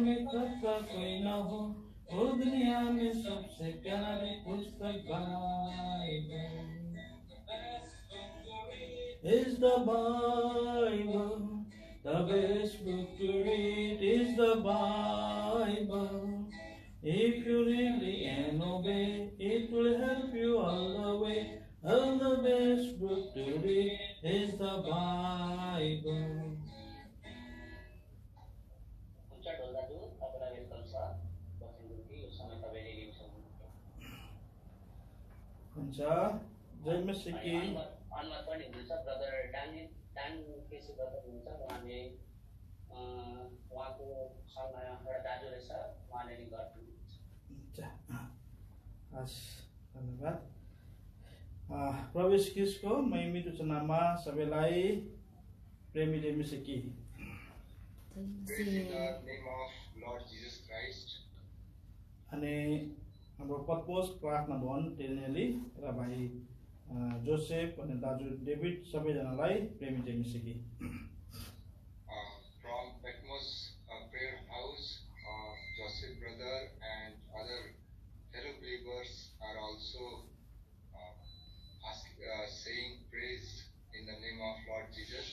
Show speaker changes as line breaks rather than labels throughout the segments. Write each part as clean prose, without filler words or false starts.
में खतरा कोई न हो, वो दुनिया में सबसे प्यारी पुस्तक Bible is the Bible. The best book to read is the Bible. If you read it and obey, it will help you all the way. And the best book to read is the Bible. जय मसीह की
अनुवाद पनि हुन्छ brother डान KC brother हुन्छ उहाँले उहाँको सँग एउटा दाजु रहेछ उहाँले नि गर्नुहुन्छ।
हस् धन्यवाद। प्रभु यीशु ख्रीष्टको महिमित नाममा सबैलाई प्रेमी जय मसीह की। अनि हाम्रो पदपोस प्रार्थना भवन टेनेली र भाइ जोसेफ अनि दाजु डेभिड सबैजनालाई प्रेमी जय मसीह की।
From Patmos prayer house, Joseph brother and other fellow believers are also saying praise in the name of Lord Jesus.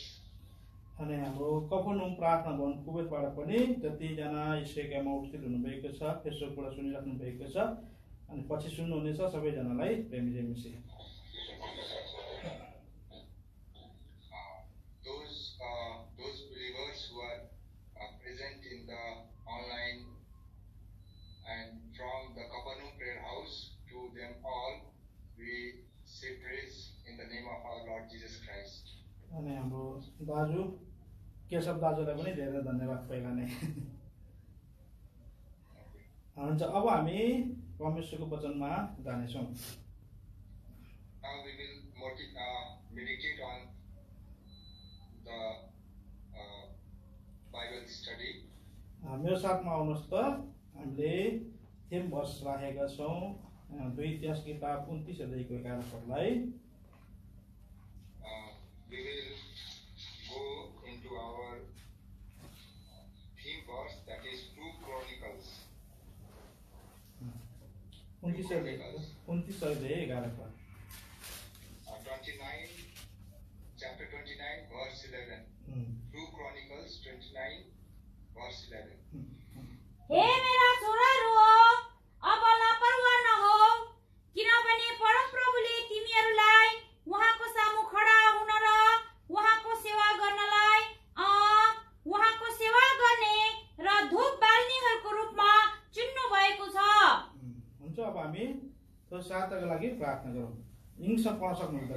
अनि हाम्रो कफरनहुम प्रार्थना भवन कुवेतबाट पनि जतिजना यीशुका उपस्थित हुनुभएको छ फेसबुकबाट सुनिराख्नु भएको छ अनि पछि सुन्नुहुनेछ सबैजनालाई प्रेमी जय मसीह।
Those believers who are present in the online and from the Kapanum prayer house, to them all we say praise in the name of our Lord Jesus Christ.
अनि हाम्रो दाजु केशव दाजुलाई पनि धेरै धन्यवाद पहिला नै। हुन्छ अब हामी परमेश्वरको वचनमा जानेछौँ।
Now we will meditate on the Bible study.
मेरो साथमा आउनुहोस् त हामीले थीम वर्स राखेका छौँ 2 इतिहास किताब 29 अध्यायको 11 पदलाई।
We will go into our theme verse, that is 2 Chronicles.
29 अध्याय 11 पद।
29, chapter 29, verse 11. 2 Chronicles 29, verse 11.
हे मेरा छोराहरू अब लापरवाह नहो, किनभने परमप्रभुले तिमीहरूलाई उहाँको सामु खडा हुन र उहाँको सेवा गर्नलाई उहाँको सेवा गर्ने र धूप बाल्नेहरूको रूपमा चुन्नु भएको छ।
हुन्छ अब हामी त्यो सहायताको लागि प्रार्थना गरौँ। इंग्लिश पढ्न सक्नुहुन्छ?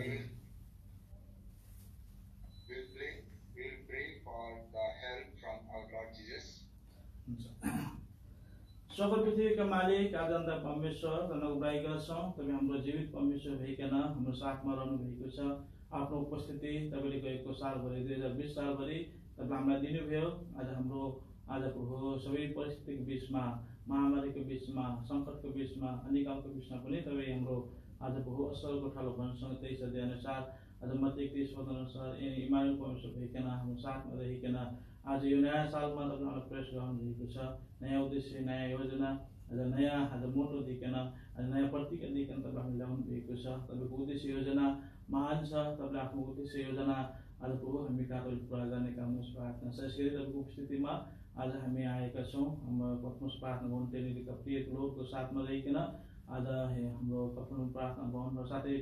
We'll pray for the help from our Lord Jesus.
स्वर्ग पृथ्वीका मालिक आदरणीय परमेश्वर धन्यवाद उडाइ गर्छौँ। तपाईँ हाम्रो जीवित परमेश्वर भइकन हाम्रो साथमा रहनु भएको छ। आफ्नो उपस्थिति तपाईँले गएको सालभरि 2020 सालभरि तपाईँ हामीलाई दिनुभयो। आज प्रभु सबै परिस्थितिको बिचमा, महामारीको बिचमा, सङ्कटको बिचमा, अनिकालको बिचमा पनि तपाईँ हाम्रो आज प्रभु असल गोठालो भन्नुसँग 23 अध्याय अनुसार आज मत्ती 31 पद अनुसार इमानुएल परमेश्वर भइकन हाम्रो साथमा रहिकन आज यो नयाँ सालमा तपाईँलाई प्रवेश गराउनुभएको छ। नयाँ उद्देश्य, नयाँ योजना, आज नयाँ मोटो दिइकन आज नयाँ प्रतिज्ञा दिइकन तपाईँ हामीले ल्याउनु भएको छ। तपाईँको उद्देश्य योजना महान छ। तपाईँले आफ्नो उद्देश्य योजना आज प्रभु हामी कहाँ पुरा गर्ने काम प्रार्थना छ। यसरी तपाईँको उपस्थितिमा आज हामी आएका छौँ। हाम्रो पद्मस प्रार्थना भवन टेलिका प्रिय लोकको साथमा रहिकन आज हाम्रो कफरनहुम प्रार्थना भवन र साथै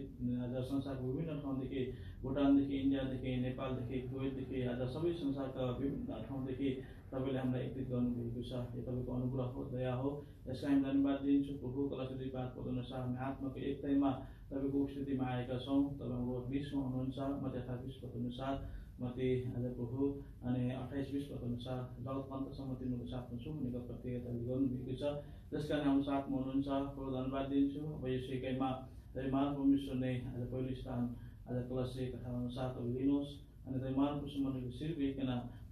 आज संसारको विभिन्न ठाउँदेखि, भुटानदेखि, इन्डियादेखि, नेपालदेखि, कुवेतदेखि, आज सबै संसारका विभिन्न ठाउँदेखि तपाईँले हामीलाई एकत्रित गर्नुभएको छ। यो तपाईँको अनुग्रह हो, दया हो। यसका हामी धन्यवाद दिन्छौँ प्रभु। कलशरी पाठ पदअनुसार हामी आत्माको एकतामा तपाईँको उपस्थितिमा आएका छौँ। तपाईँ हाम्रो बिचमा हुनुहुन्छ। मत्ती 28 पदअनुसार मत्ती आज प्रभु अनि 28-20 पदअनुसार जगतपन्तसम्म तिमीको साथमा छु भनेको प्रतिज्ञा गर्नुभएको छ। त्यस कारण हाम्रो साथमा हुनुहुन्छ। प्रभु धन्यवाद दिन्छु। अब यो सिकाइमा तपाईँ महान परमेश्वर नै आज पहिलो स्थान आज कलशरी कथाअनुसार तपाईँ लिनुहोस् अनि तपाईँ महान परमेश्वरको शिर भइकन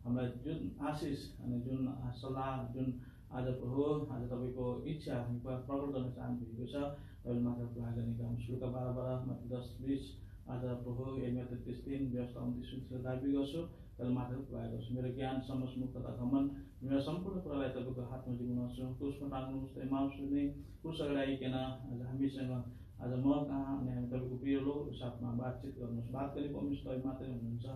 हामीलाई जुन आशिष अनि जुन सल्लाह, जुन आज प्रभु आज तपाईँको इच्छा हामी प्रकट गर्न चाहनुभएको छ तपाईँले मात्र पुरा गर्ने काम। लुका 12:12 मत्ती 10:20 आज प्रभु एर्मिया 33:3 व्यवस्था 29 दाबी गर्छु तपाईँले मात्र प्रयोग गर्छु। मेरो ज्ञान समझ मुख तथा घमन मेरो सम्पूर्ण कुरालाई तपाईँको हातमा जिम्माउँछु। क्रुसमा टाँग्नुहोस् त एमाउस हुने क्रुस अगाडि आइकन आज हामीसँग आज म कहाँ अनि हामी तपाईँको प्रिय लोकको साथमा बातचित गर्नुहोस्। बात गर्ने परमेश्वर तपाईँ मात्रै हुनुहुन्छ।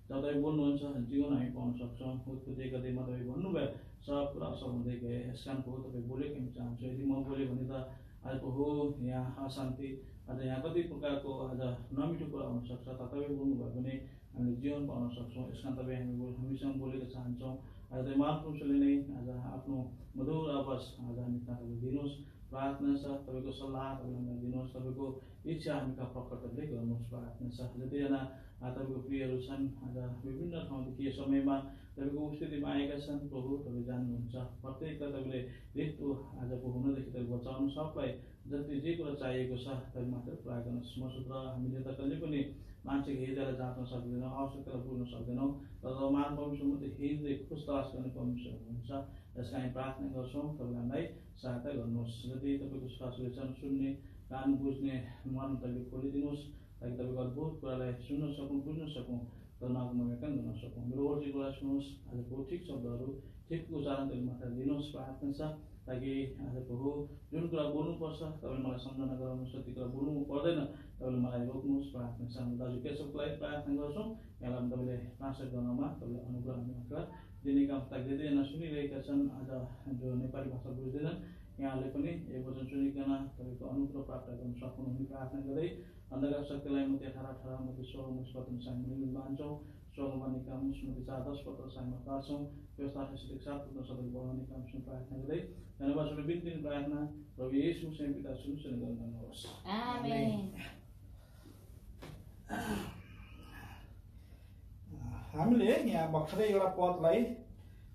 जब तपाईँ बोल्नुहुन्छ जीवन हामी पाउन सक्छौँ। उत्पत्ति गर्दैमा तपाईँ भन्नुभयो सब कुरा असल हुँदै गए। यस कारणको हो तपाईँ बोलेको हामी चाहन्छौँ। यदि म बोलेँ भने त आजको हो यहाँ अशान्ति आज यहाँ कति प्रकारको आज नमिठो कुरा हुनसक्छ। तर तपाईँ बोल्नुभयो भने हामीले जीवन पाउन सक्छौँ। यस कारण तपाईँ हामीसँग बोलेको चाहन्छौँ। आज तपाईँ महापुरुषले नै आज आफ्नो मधुर आवाज आज हामी तपाईँले दिनुहोस्। प्रार्थना छ तपाईँको सल्लाह तपाईँले हामीलाई दिनुहोस्। तपाईँको इच्छा हामी कहाँ प्रकट तपाईँले गर्नुहोस्। प्रार्थना छ जतिजना तपाईँको प्रियहरू छन् आज विभिन्न ठाउँदेखि समयमा तपाईँको उपस्थितिमा आएका छन्। प्रभु तपाईँ जान्नुहुन्छ। प्रत्येकलाई तपाईँले मृत्यु आजको हुनदेखि तपाईँ बचाउनु सबलाई जति जे कुरा चाहिएको छ तपाईँ मात्र प्रयोग गर्नुहोस्। मसुद्र हामीले त कहिले पनि मान्छेको हृदयलाई जाँच्न सक्दैनौँ, आवश्यकतालाई पुग्न सक्दैनौँ। तर महान परमेश्वर मात्रै हृदय खोज तलास गर्ने परमेश्वर हुनुहुन्छ। यसका हामी प्रार्थना गर्छौँ तपाईँले हामीलाई सहायता गर्नुहोस्। जति तपाईँको श्वासले छन् सुन्ने कान बुझ्ने मन तपाईँले खोलिदिनुहोस् ताकि तपाईँको अद्भुत कुरालाई सुन्न सकौँ, बुझ्न सकौँ, तर नगुमाव्याख्यान गर्न सकौँ। मेरो ओर्जी कुरा सुन्नुहोस्। आजको ठिक शब्दहरू ठिक उच्चारण तपाईँले मात्र दिनुहोस्। प्रार्थना छ ताकि आजको हो जुन कुरा बोल्नुपर्छ तपाईँले मलाई सम्झना गराउनुहोस्। त्यो कुरा बोल्नु पर्दैन तपाईँले मलाई रोक्नुहोस्। प्रार्थना छ हामी दाजु केशवलाई प्रार्थना गर्छौँ। यहाँलाई तपाईँले ट्रान्सलेट गर्नमा तपाईँले अनुग्रह मात्र दिने काम ताकि धेरैजना सुनिरहेका छन् आज जो नेपाली भाषा बुझ्दैनन् यहाँले पनि एक वचन सुनिकन तपाईँको अनुग्रह प्राप्त गर्न सक्नु हामी प्रार्थना गर्दै अन्धकार शक्तिलाई म 18 म 16 पत्र साइमा मान्छौँ। 16 बानी काम स्मृति 4-10 पत्र साइमा पार्छौँ। व्यवस्था 7 पत्र सबै बनाउने काम सुन प्रार्थना गर्दै धन्यवाद सुन बिन्ती प्रार्थना प्रभु येशू मसीह पिता सुन गर्नुहोस्।
आमेन।
हामीले यहाँ भर्खरै एउटा पदलाई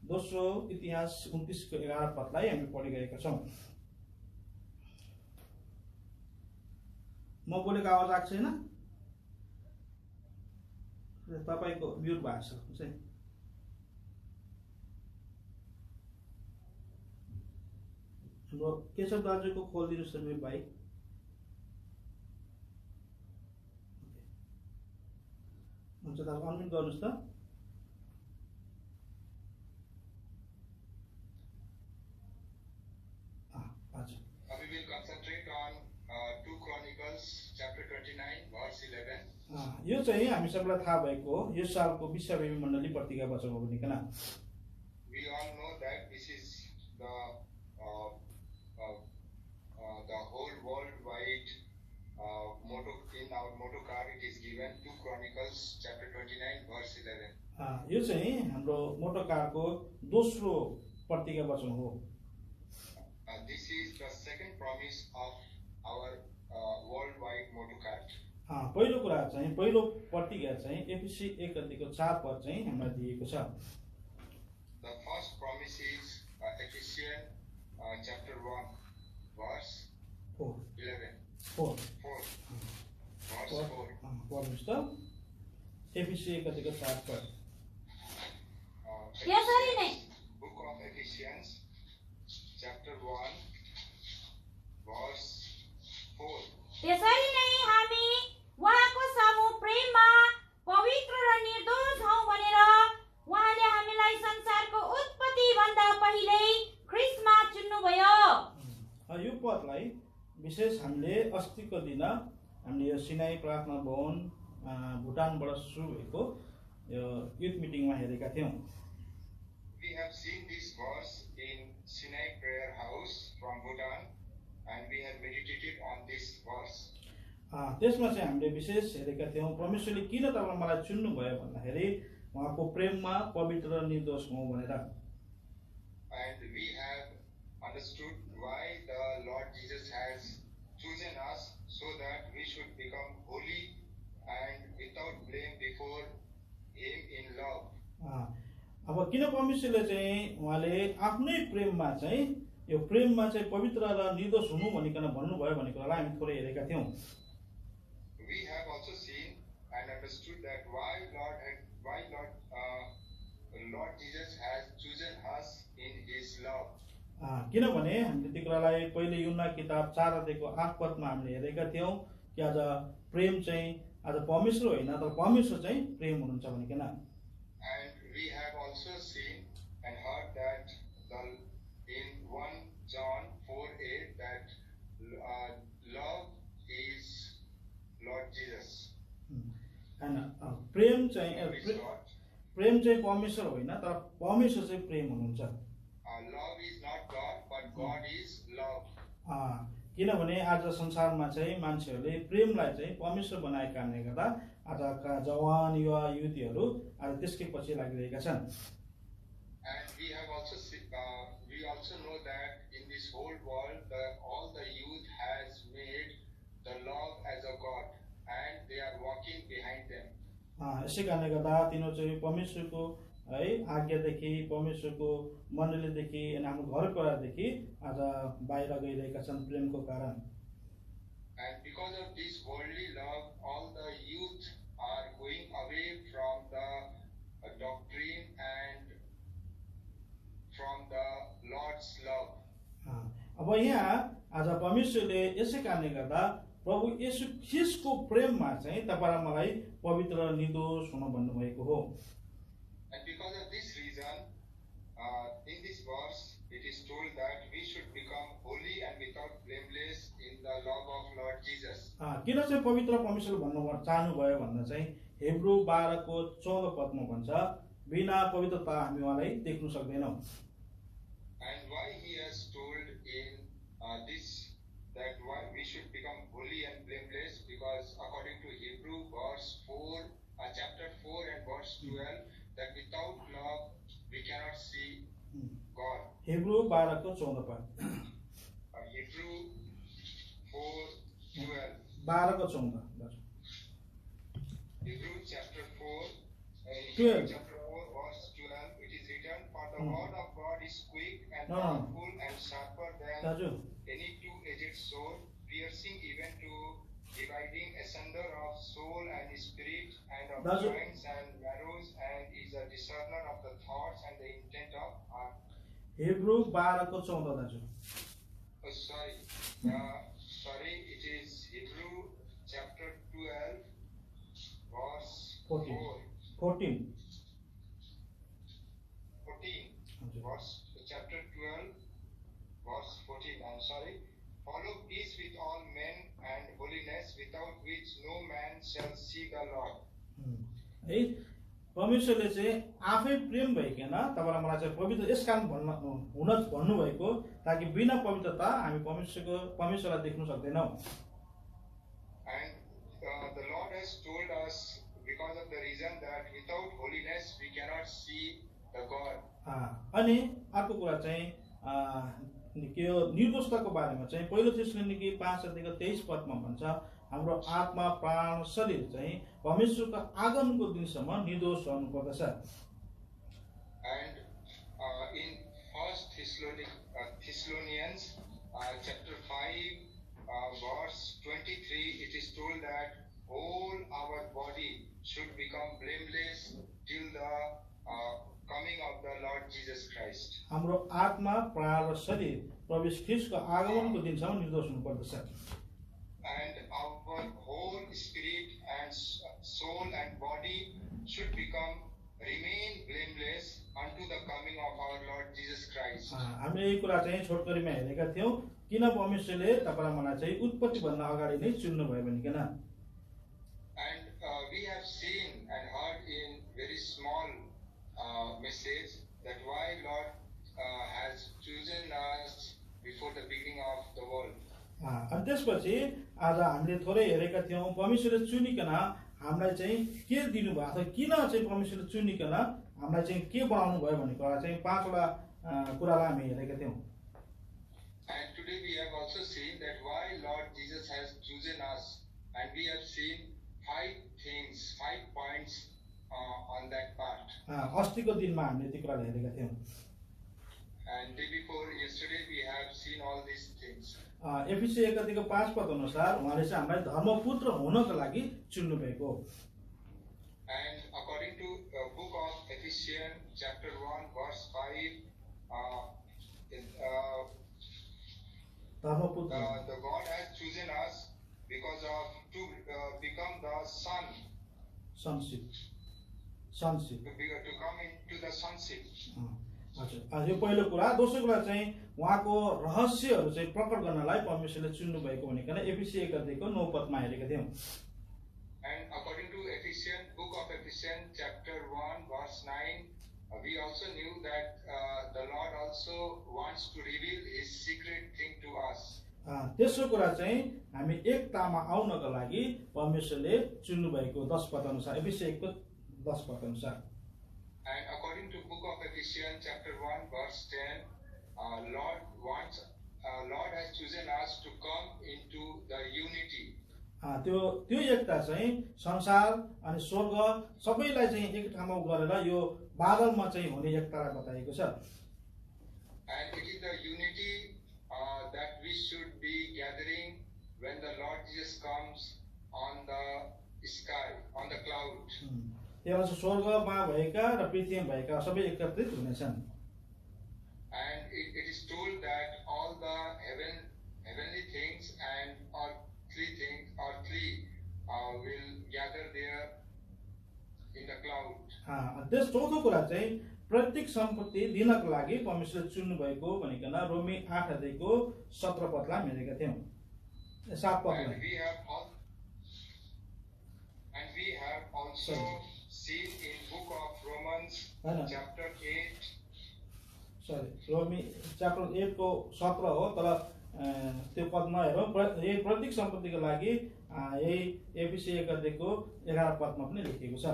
दोस्रो इतिहास 29 को 11 पदलाई हामी पढिरहेका छौँ। म बोलेको आवाज आएको छैन? तपाईँको म्युट भएको छ चाहिँ हाम्रो केशव दाजुको खोलिदिनुहोस् त म्युट भाइ। हुन्छ त अनम्युट गर्नुहोस् त।
We will concentrate on 2 Chronicles chapter 29 verse 11.
यो चाहिँ हामी सबैलाई थाहा भएको हो। यो सालको विश्वव्यापी मण्डली पत्रिका वचन हो भनिकन
We all know that this is the whole worldwide motto in our motto card. It is given 2 Chronicles chapter 29 verse 11.
यो चाहिँ हाम्रो मोटो कार्डको दोस्रो पत्रिका वचन हो।
This is the second promise of our worldwide motto card.
पहिलो कुरा चाहिँ पहिलो पत्रिका चाहिँ एफएसी 1:4 पद चाहिँ हामीलाई दिएको छ।
The first promise is Ephesians chapter 1 verse 11. 4 verse 4.
पढ्नुहोस् त एफएसी 1:4 पद।
यसरी नै
Book of Ephesians chapter 1 verse 4.
त्यसरी नै हामी उहाँको सामु प्रेममा पवित्र र निर्दोष हौं भनेर उहाँले हामीलाई संसारको उत्पत्ति भन्दा पहिल्यै ख्रीष्टमा चुन्नुभयो।
यो पदलाई विशेष हामीले अस्तिको दिन हामीले यो सिनाई प्रार्थना भवन भुटानबाट सुरु भएको यो युथ मिटिङमा हेरेका थियौँ।
We have seen this verse in Sinai Prayer House from Bhutan, and we have meditated on this verse.
त्यसमा चाहिँ हामीले विशेष हेरेका थियौँ परमेश्वरले किन तपाईलाई मलाई चुन्नु भयो भन्दाखेरि उहाँको प्रेममा पवित्र र निर्दोष हौं भनेर।
And we have understood why the Lord Jesus has chosen us so that we should become holy and without blame before Him in love.
अब किन परमेश्वरले चाहिँ उहाँले आफ्नै प्रेममा चाहिँ यो प्रेममा चाहिँ पवित्र र निर्दोष हुनु भनिकन भन्नुभयो भन्ने कुरालाई हामी थोरै हेरेका थियौँ।
We have also seen and understood that why Lord Jesus has chosen us in His love.
किनभने हामीले त्यो कुरालाई पहिले यूहन्ना किताब 4:8 पदमा हामीले हेरेका थियौँ कि आज प्रेम चाहिँ आज परमेश्वर होइन तर परमेश्वर चाहिँ प्रेम हुनुहुन्छ भनिकन।
And we have also seen and heard that in 1 John 4:8 that love is Lord Jesus.
होइन प्रेम
Love is
चाहिँ
God.
प्रेम चाहिँ परमेश्वर होइन तर परमेश्वर चाहिँ प्रेम हुनुहुन्छ।
Love is not God, but God is love.
किनभने आज संसारमा चाहिँ मान्छेहरूले प्रेमलाई चाहिँ परमेश्वर बनाएको कारणले गर्दा आजका जवान युवा युवतीहरू आज त्यसकै पछि लागिरहेका छन्।
And we have also we also know that in this whole world, all the youth has made the love as a god, and they are walking behind them.
यसै कारणले गर्दा तिनीहरू चाहिँ परमेश्वरको है आज्ञादेखि परमेश्वरको मण्डलीदेखि अनि हाम्रो घर परिवारदेखि आज बाहिर गइरहेका छन् प्रेमको कारण।
And because of this worldly love, all the youth are going away from the doctrine and from the Lord's love.
अब यहाँ आज परमेश्वरले यसै कारणले गर्दा प्रभु येशू ख्रीष्टको प्रेममा चाहिँ तपाईँ मलाई पवित्र निर्दोष हुन भन्नुभएको हो।
And because of this reason, in this verse, it is told that we should become holy and without blameless in the love of Lord Jesus.
किन चाहिँ पवित्र परमेश्वर भन्नु चाहनुभयो भन्दा चाहिँ हेब्रू 12 को 14 पदमा भन्छ बिना पवित्रता हामी उहाँलाई देख्न सक्दैनौँ।
And why he has told in this that why we should become holy and blameless, because according to Hebrew chapter 4 and verse 12, that without love we cannot see God.
Hebrew 12 को 14 पद।
Hebrew 4:12.
12 को 14।
Hebrew chapter 4,
12.
chapter 4 verse 12. It is written, "For the word of God is quick and
No.
powerful and sharper than
दाजु
any two-edged sword, piercing even to dividing asunder of soul and spirit and of
Dazu.
joints and marrows, and is a discerner of the thoughts and the intent of heart."
Hebrew 12 को 14 दाजु।
Oh, sorry, it is Hebrew chapter 12 verse
14.
14.
14
Chapter 12 verse 14. I'm sorry. "Follow peace with all men and holiness, without which no man shall see the Lord."
है परमेश्वरले चाहिँ आफै प्रेम भइकन तपाईलाई मलाई चाहिँ पवित्र यस कारण भन्नुभएको ताकि बिना पवित्रता हामी परमेश्वरलाई देख्न सक्दैनौँ।
And the Lord has told us, because of the reason that without holiness we cannot see the God.
अनि अर्को कुरा चाहिँ के हो निर्दोषताको बारेमा चाहिँ पहिलो थेसलोनिके 5:23 पदमा भन्छ हाम्रो आत्मा प्राण शरीर चाहिँ परमेश्वरको आगमनको दिनसम्म निर्दोष रहनु पर्दछ।
And in 1 Thessalonians chapter 5 verse 23, it is told that all our body should become blameless till the coming of the Lord Jesus Christ.
हाम्रो आत्मा प्राण र शरीर प्रभु ख्रीष्टको आगमनको दिनसम्म निर्दोष हुनु पर्दछ।
And our whole spirit and soul and body should remain blameless unto the coming of our Lord Jesus Christ.
हामीले यही कुरा चाहिँ छोटकरीमा हेरेका थियौँ किन परमेश्वरले तपाईलाई मलाई चाहिँ उत्पत्ति भन्दा अगाडि नै चुन्नु भयो भनिकन।
And we have seen and heard in very small message that why Lord has chosen us before the beginning of the world.
अनि त्यसपछि आज हामीले थोरै हेरेका थियौँ परमेश्वरले चुनिकन हामीलाई चाहिँ के दिनुभयो अथवा किन चाहिँ परमेश्वरले चुनिकन हामीलाई चाहिँ के बनाउनु भयो भन्ने कुरा चाहिँ 5वटा कुरालाई हामी हेरेका थियौँ।
And today we have also seen that why Lord Jesus has chosen us, and we have seen 5 points on that part.
अस्तिको दिनमा हामीले त्यो कुरालाई हेरेका थियौँ।
And day before yesterday we have seen all these things.
एफिसी 1:5 पद अनुसार उहाँले चाहिँ हामीलाई धर्मपुत्र हुनको लागि चुन्नु भएको।
And according to book of Ephesians chapter 1 verse 5,
धर्मपुत्र
the God has chosen us because of to become the son.
sonship.
to come into the sonship.
हजुर, यो पहिलो कुरा। दोस्रो कुरा चाहिँ उहाँको रहस्यहरू चाहिँ प्रकट गर्नलाई परमेश्वरले चुन्नु भएको भनेकन एफिसी 1:9 हेरेका थियौँ।
And according to book of Ephesians chapter 1 verse 9, we also knew that the Lord also wants to reveal his secret thing to us.
तेस्रो कुरा चाहिँ हामी एकतामा आउनको लागि परमेश्वरले चुन्नु भएको 10 पद अनुसार, एफिसी 1:10 पद अनुसार।
And according to book of Ephesians chapter 1 verse 10, Lord has chosen us to come into the unity.
त्यो एकता चाहिँ संसार अनि स्वर्ग सबैलाई चाहिँ एक ठाउँमा गरेर यो बादलमा चाहिँ हुने एकतालाई बताएको छ।
And it is the unity that we should be gathering when the Lord Jesus comes on the sky, on the cloud.
त्यो अनुसार स्वर्गमा भएका र पृथ्वीमा भएका सबै एकत्रित हुनेछन्।
And it is told that all the heavenly things and earthly will gather there in the cloud.
त्यस चौथो कुरा चाहिँ प्रत्येक सम्पत्ति दिनको लागि परमेश्वरले चुन्नु भएको भनेकन रोमी 8:17 पदलाई हामी हेरेका थियौँ। 7 पदलाई।
And we have also seen in book of Romans chapter 8.
रोमी च्याप्टर 8 को 17 हो, तर त्यो पद नहेरौँ। यही प्रत्येक सम्पत्तिको लागि यही एफिसी 1:11 पदमा पनि लेखिएको छ।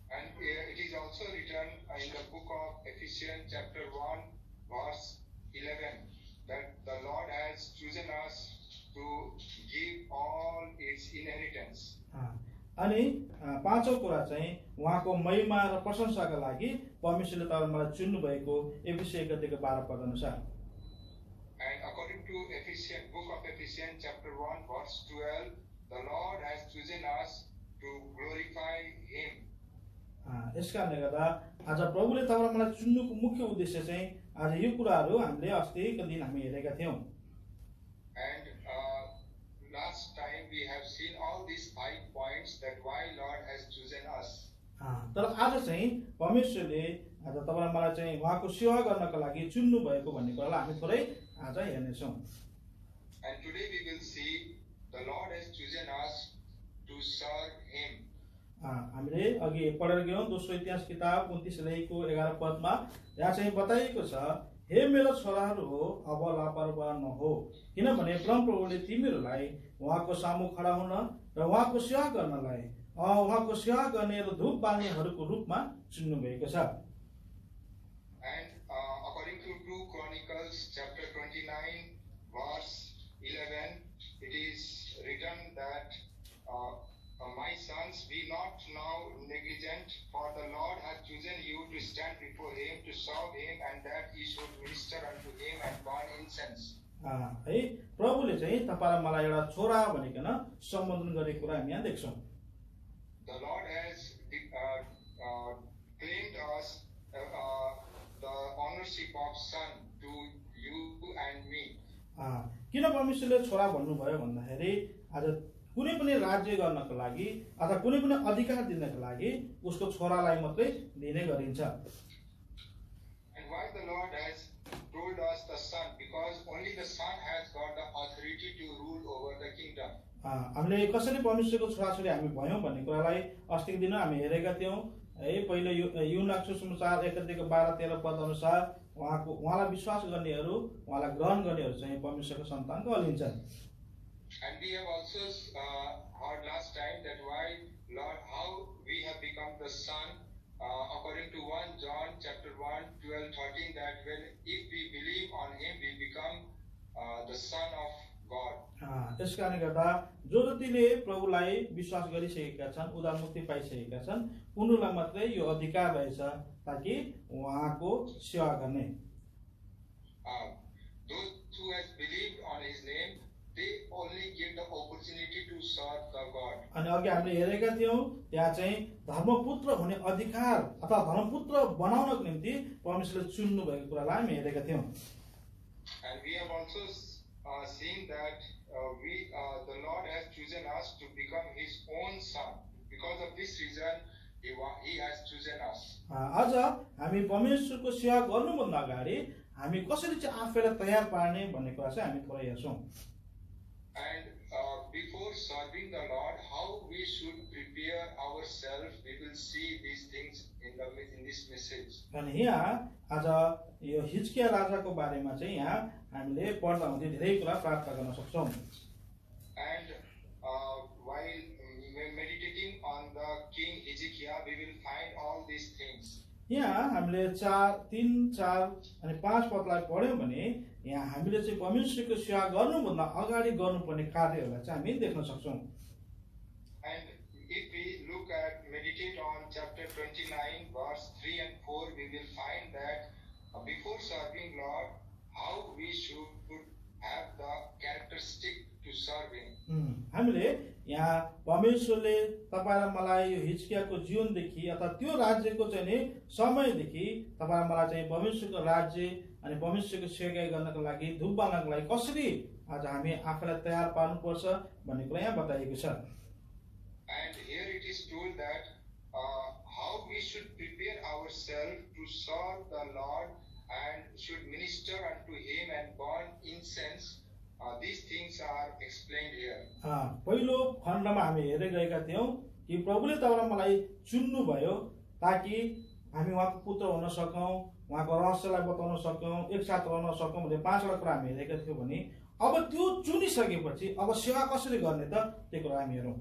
And it is also written in the book of Ephesians chapter 1 verse 11 that the Lord has chosen us to give all its inheritance.
अनि पाँचौं कुरा चाहिँ उहाँको महिमा र प्रशंसाका लागि परमेश्वरले तपाईँलाई चुन्नु भएको एफिसी 1:12 पद अनुसार।
And according to book of Ephesians chapter 1 verse 12, the Lord has chosen us to glorify him.
यसकारणले गर्दा आज प्रभुले तपाईँलाई चुन्नुको मुख्य उद्देश्य चाहिँ आज यो कुराहरू हामीले अस्तिको दिन हामी हेरेका थियौँ।
And last time we have seen all these 5 points that why Lord has chosen us.
तर आज चाहिँ परमेश्वरले आज तपाईलाई मलाई चाहिँ उहाँको सेवा गर्नको लागि चुन्नु भएको भन्ने कुरालाई हामी थोरै आज हेर्नेछौँ।
And today we will see the Lord has chosen us to serve him.
हामीले अघि पढेर गयौँ दोस्रो इतिहास किताब 29:11 पदमा यहाँ चाहिँ बताइएको छ, हे मेरो छोराहरू हो, अब लापरवाह नहो, किनभने परमप्रभुले तिमीहरूलाई उहाँको सामु खडा हुन र उहाँको सेवा गर्नलाई उहाँको सेवा गर्ने र धूप बाल्नेहरूको रूपमा चुन्नु भएको छ।
And according to 2 Chronicles chapter 29 verse 11, it is written that my sons, be not now negligent, for the Lord hath chosen you to stand before him, to serve him, and that ye should minister unto him and burn incense.
है प्रभुले चाहिँ तपाईलाई मलाई एउटा छोरा भनिकन सम्बोधन गरेको कुरा हामी यहाँ देख्छौँ।
The Lord has claimed us the ownership of son to you and me.
किन परमेश्वरले छोरा भन्नुभयो भन्दाखेरि आज कुनै पनि राज्य गर्नको लागि अथवा कुनै पनि अधिकार दिनको लागि उसको छोरालाई मात्रै दिने गरिन्छ।
And why the Lord has told us the son? Because only the son has got the authority to rule over the kingdom.
हामीले कसरी परमेश्वरको छोराछोरी हामी भयौं भन्ने कुरालाई अस्तिको दिन हामी हेरेका थियौं है। पहिलो यूहन्ना सुसमाचार 1:12-13 पद अनुसार उहाँलाई विश्वास गर्नेहरू उहाँलाई ग्रहण गर्नेहरू चाहिँ परमेश्वरको सन्तान कहलिन्छन्।
And we have also heard last time that how we have become the son, according to 1 John chapter 1, 12-13, that if we believe on him, we become the son of God.
यसकारणले गर्दा जो जतिले प्रभुलाई विश्वास गरिसकेका छन्, उद्धार मुक्ति पाइसकेका छन्, उनीहरूलाई मात्रै यो अधिकार रहेछ ताकि उहाँको सेवा गर्ने।
Those who has believed on his name, they only get the opportunity to serve the God.
अनि अघि हामीले हेरेका थियौं त्यहाँ चाहिँ धर्मपुत्र हुने अधिकार अथवा धर्मपुत्र बनाउनको निम्ति परमेश्वरले चुन्नु भएको कुरालाई हामी हेरेका थियौं।
And we have also seen that the Lord has chosen us to become his own son. Because of this reason, He has chosen us.
अझ हामी परमेश्वरको सेवा गर्नुभन्दा अगाडि हामी कसरी चाहिँ आफैलाई तयार पार्ने भन्ने कुरा चाहिँ हामी थोरै हेर्छौँ।
And before serving the Lord, how we should prepare ourselves, we will see these things in this message.
अनि यहाँ आज यो हिजकिया राजाको बारेमा चाहिँ यहाँ हामीले पढ्दा हुँदै धेरै कुरा प्राप्त गर्न सक्छौँ।
And while meditating on the King Hezekiah, we will find all these things.
यहाँ हामीले 3, 4 अनि 5 पदलाई पढ्यौँ भने यहाँ हामीले चाहिँ परमेश्वरको सेवा गर्नुभन्दा अगाडि गर्नुपर्ने कार्यहरूलाई चाहिँ हामी देख्न सक्छौँ।
And if we look at, meditate on chapter 29, verse 3 and 4, we will find that before serving Lord, how we should have the characteristic to serve Him.
हामीले यहाँ परमेश्वरले तपाईँ र मलाई यो हिजकियाको जीवनदेखि अथवा त्यो राज्यको चाहिँ नि समयदेखि तपाईँ र मलाई चाहिँ परमेश्वरको राज्य अनि परमेश्वरको सेवा गर्नको लागि धूप बाल्नको लागि कसरी आज हामी आफैलाई तयार पार्नुपर्छ भन्ने कुरा यहाँ बताइएको छ।
And here it is told that how we should prepare ourselves to serve the Lord and should minister unto Him and burn incense. These things are explained here.
पहिलो खण्डमा हामी हेर्दै गएका थियौं कि प्रभुले तपाईलाई मलाई चुन्नु भयो ताकि हामी उहाँको पुत्र हुन सकौं, उहाँको रहस्यलाई बताउन सकौं, एकसाथ रहन सकौं भन्ने 5 वटा कुरा हामी हेरेका थियौं भने अब त्यो चुनिसकेपछि अब सेवा कसरी गर्ने त त्यो कुरा हामी हेरौं।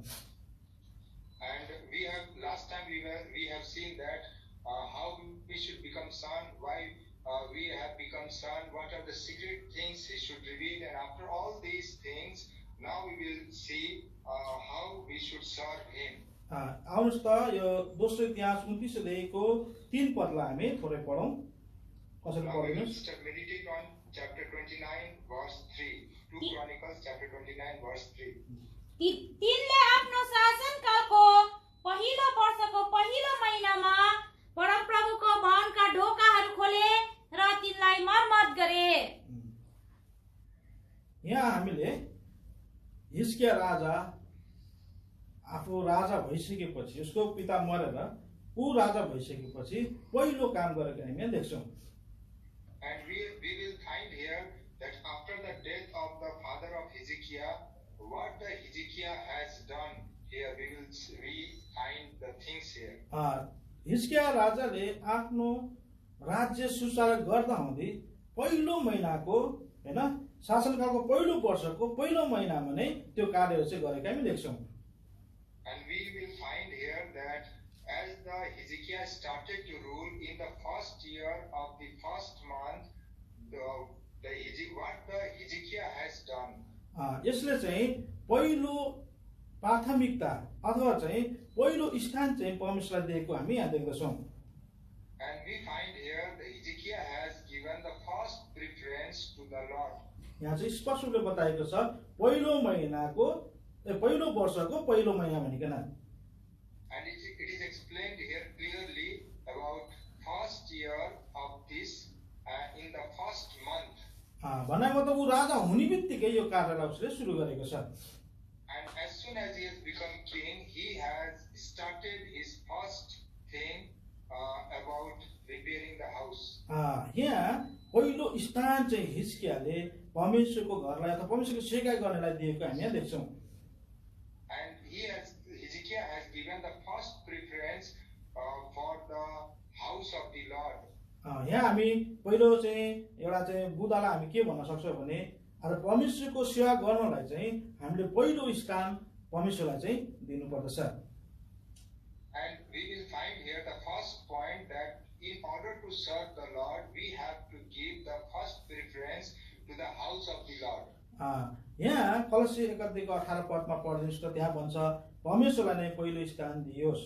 And we have last time we have seen that how we should become son, why we have become son, what are the secret things He should reveal, and after all these things, now we will see how we should serve Him.
आउनुस् त यो दोस्रो इतिहास 29 अध्यायको 3 पदलाई हामी थोरै पढौं। कसरी पढ्नुस्?
Meditate on chapter 29 verse 3. 2 Chronicles chapter 29 verse 3.
तिनले आफ्नो शासनकालको पहिलो वर्षको पहिलो महिनामा परमप्रभुको भवनका ढोकाहरू खोले र तिनलाई मर्मत गरे।
यहाँ हामीले हिजकिया राजा आफू राजा भइसकेपछि उसको पिता मरेर ऊ राजा भइसकेपछि पहिलो काम गरेको हामी यहाँ देख्छौं।
And we will find here that after the death of the father of Hezekiah, what the Hezekiah has done here, we will find the things here.
Hezekiah राजाले आफ्नो राज्य सुचारू गर्दा हुँदै पहिलो महिनाको हैन शासनकालको पहिलो वर्षको पहिलो महिनामा नै त्यो कार्यहरू चाहिँ गरेका हामी देख्छौं।
And we will find here that as the Hezekiah started to rule in the first year of the first month, what the Hezekiah has done.
यसले चाहिँ पहिलो प्राथमिकता अथवा चाहिँ पहिलो स्थान चाहिँ परमेश्वरलाई दिएको हामी यहाँ देख्दछौं।
And we find here that Hezekiah has given the first preference to the Lord.
यहाँ चाहिँ स्पष्ट रूपले बताएको छ पहिलो महिनाको पहिलो वर्षको पहिलो महिना भनिकन।
And it is explained here clearly about first year of this in the first month.
भन्नाले मतलब ऊ राजा हुने बित्तिकै यो कार्यलाई उसले सुरु गरेको छ।
And as soon as he has become king, he has started his first thing about repairing the house.
यहाँ पहिलो स्थान चाहिँ हिजकियाले परमेश्वरको घरलाई अथवा परमेश्वरको सेवा गर्नलाई दिएको हामी यहाँ देख्छौं।
And Hezekiah has given the first preference for the house of the Lord.
यहाँ हामी पहिलो चाहिँ एउटा चाहिँ बुदालाई हामी के भन्न सक्छौं भने आज परमेश्वरको सेवा गर्नलाई चाहिँ हामीले पहिलो स्थान परमेश्वरलाई चाहिँ दिनुपर्दछ।
And we will find here the first point that in order to serve the Lord, we have to give the first preference to the house of the Lord.
यहाँ कलसी 1:18 पदमा पढ्दिनुस् त त्यहाँ भन्छ परमेश्वरलाई नै पहिलो स्थान दियोस्।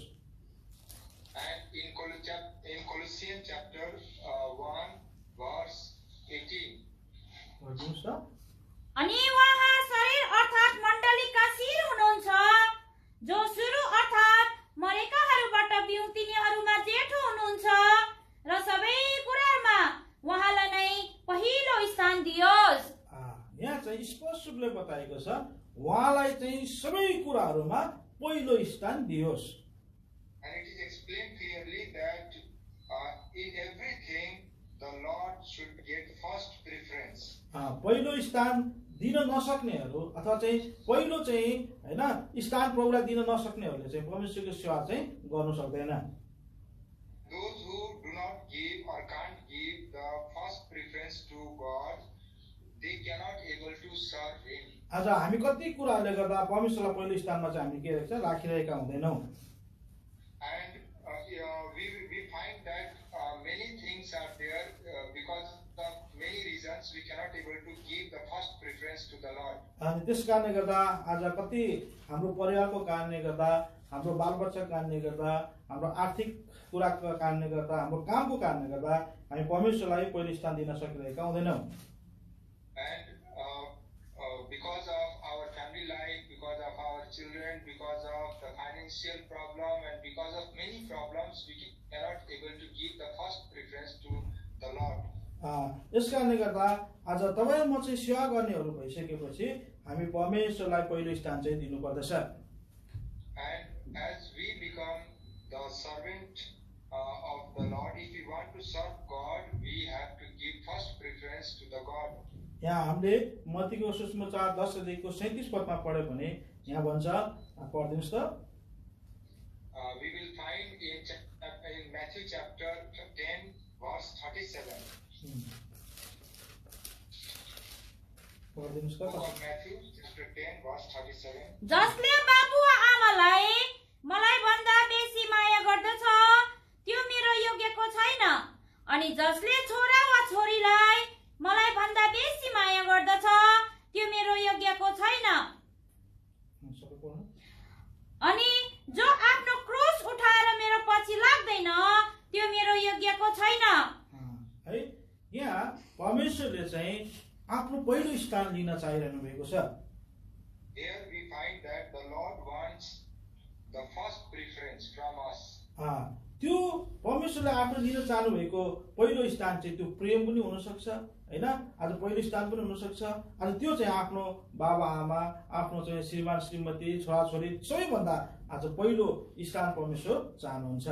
And in Colossians chapter 1 verse 18.
पढ्दिनुस् त।
अनि उहाँ शरीर अर्थात मण्डलीका शिर हुनुहुन्छ, जो सुरु अर्थात मरेकाहरूबाट बिउ तिनीहरूमा जेठो हुनुहुन्छ र सबै कुरामा उहाँलाई नै पहिलो स्थान दियोस्।
यहाँ चाहिँ स्पष्ट रूपले बताएको छ उहाँलाई चाहिँ सबै कुराहरूमा पहिलो स्थान दियोस्।
And it is
पहिलो स्थान दिन नसक्नेहरू अथवा चाहिँ पहिलो चाहिँ हैन स्थान प्रभुलाई दिन नसक्नेहरूले चाहिँ परमेश्वरको सेवा चाहिँ गर्नु सक्दैन।
Those who do not give or can't give the first preference to God, they cannot able to serve Him.
आज हामी कति कुराहरूले गर्दा परमेश्वरलाई पहिलो स्थानमा चाहिँ हामी के रहेछ राखिरहेका हुँदैनौँ।
And we find that many things are there because of many reasons we cannot able to give the first preference to the Lord.
अनि त्यस कारणले गर्दा आज कति हाम्रो परिवारको कारणले गर्दा हाम्रो बालबच्चाको कारणले गर्दा हाम्रो आर्थिक कुराको कारणले गर्दा हाम्रो कामको कारणले गर्दा हामी परमेश्वरलाई पहिलो स्थान दिन सकिरहेका हुँदैनौँ।
And because of our family life, because of our children, because of the financial problem, and because of many problems, we cannot able to give the first preference to the Lord.
यस कारणले गर्दा आज तपाईँ म चाहिँ सेवा गर्नेहरू भइसकेपछि हामी परमेश्वरलाई पहिलो स्थान चाहिँ दिनुपर्दछ।
And as we become the servant of the Lord, if we want to serve God, we have to give first preference to the God.
यहाँ हामीले मत्तीको सुसमाचार 10:37 पदमा पढ्यो भने यहाँ भन्छ, पढिदिनुहोस् त।
We will find in Matthew chapter 10 verse 37.
पढिदिनुहोस्
Book
त।
of Matthew chapter 10 verse 37.
जसले बाबु वा आमालाई मलाई भन्दा बेसी माया गर्दछ त्यो मेरो योग्यको छैन, अनि जसले छोरा वा छोरीलाई मलाई भन्दा बेसी माया गर्दछ त्यो मेरो योग्यको छैन, अनि जो आफ्नो क्रुस उठाएर मेरो पछि लाग्दैन त्यो मेरो योग्यको छैन।
है यहाँ परमेश्वरले चाहिँ आफ्नो पहिलो स्थान लिन चाहिरहनु भएको छ।
Here we find that the Lord wants the first preference from us.
त्यो परमेश्वरले आफ्नो लिन चाहनु भएको पहिलो स्थान चाहिँ त्यो प्रेम पनि हुन सक्छ हैन, आज पहिलो स्थान पनि हुन सक्छ। आज त्यो चाहिँ आफ्नो बाबा आमा, आफ्नो चाहिँ श्रीमान श्रीमती, छोराछोरी सबैभन्दा आज पहिलो स्थान परमेश्वर चाहनुहुन्छ।